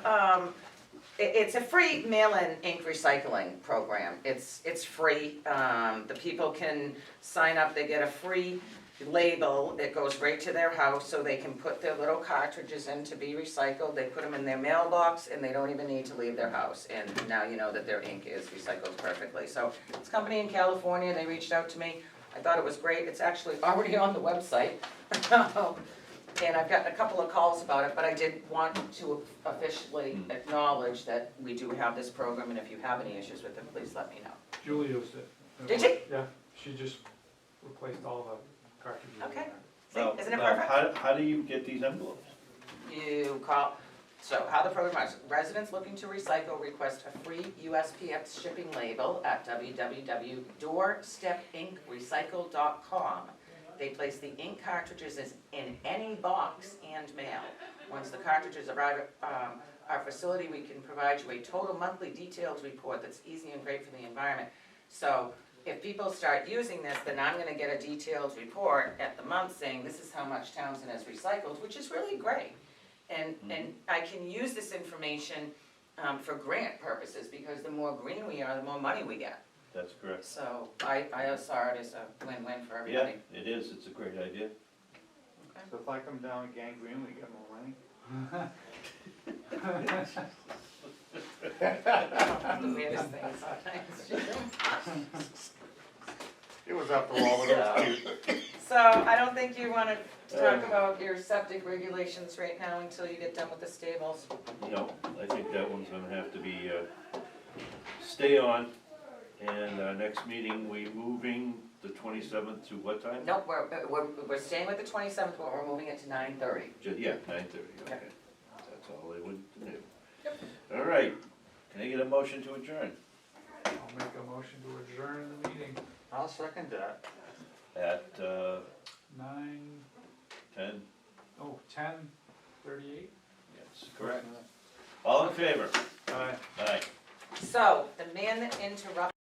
it's a free mail-in ink recycling program. It's free. The people can sign up, they get a free label that goes right to their house so they can put their little cartridges in to be recycled. They put them in their mailbox and they don't even need to leave their house. And now you know that their ink is recycled perfectly. So it's a company in California, they reached out to me. I thought it was great. It's actually already on the website. And I've gotten a couple of calls about it, but I did want to officially acknowledge that we do have this program, and if you have any issues with it, please let me know. Julie used it. Did she? Yeah, she just replaced all the cartridges. in Okay. there. See, isn't it Now, perfect? how do you get these envelopes? You call, so how the program works, residents looking to recycle request a free USPS shipping label at www.doorstepinkrecycle.com. They place the ink cartridges in any box and mail. Once the cartridges arrive at our facility, we can provide you a total monthly details report that's easy and great for the environment. So if people start using this, then I'm gonna get a detailed report at the month saying this is how much Townsend has recycled, which is really great. And I can use this information for grant purposes, because the more green we are, the more money we get. That's correct. So I saw it as a win-win for Yeah, everybody. it is, it's a great idea. So if I come down with gangrene, we get more money? The weirdest thing sometimes. It was after all of those. So I don't think you wanna talk about your septic regulations right now until you get done with the stables. No, I think that one's gonna have to be, stay on. And our next meeting, we moving the 27th to what time? Nope, we're staying with the 27th, but we're moving it to 9:30. Yeah, 9:30, okay. Yep. That's all they would do. Yep. All right, can I get a motion to adjourn? I'll make a motion to adjourn the meeting, I'll second that. At 10:38. yes, correct. All in favor? Aye. Aye. So, the man that interrupted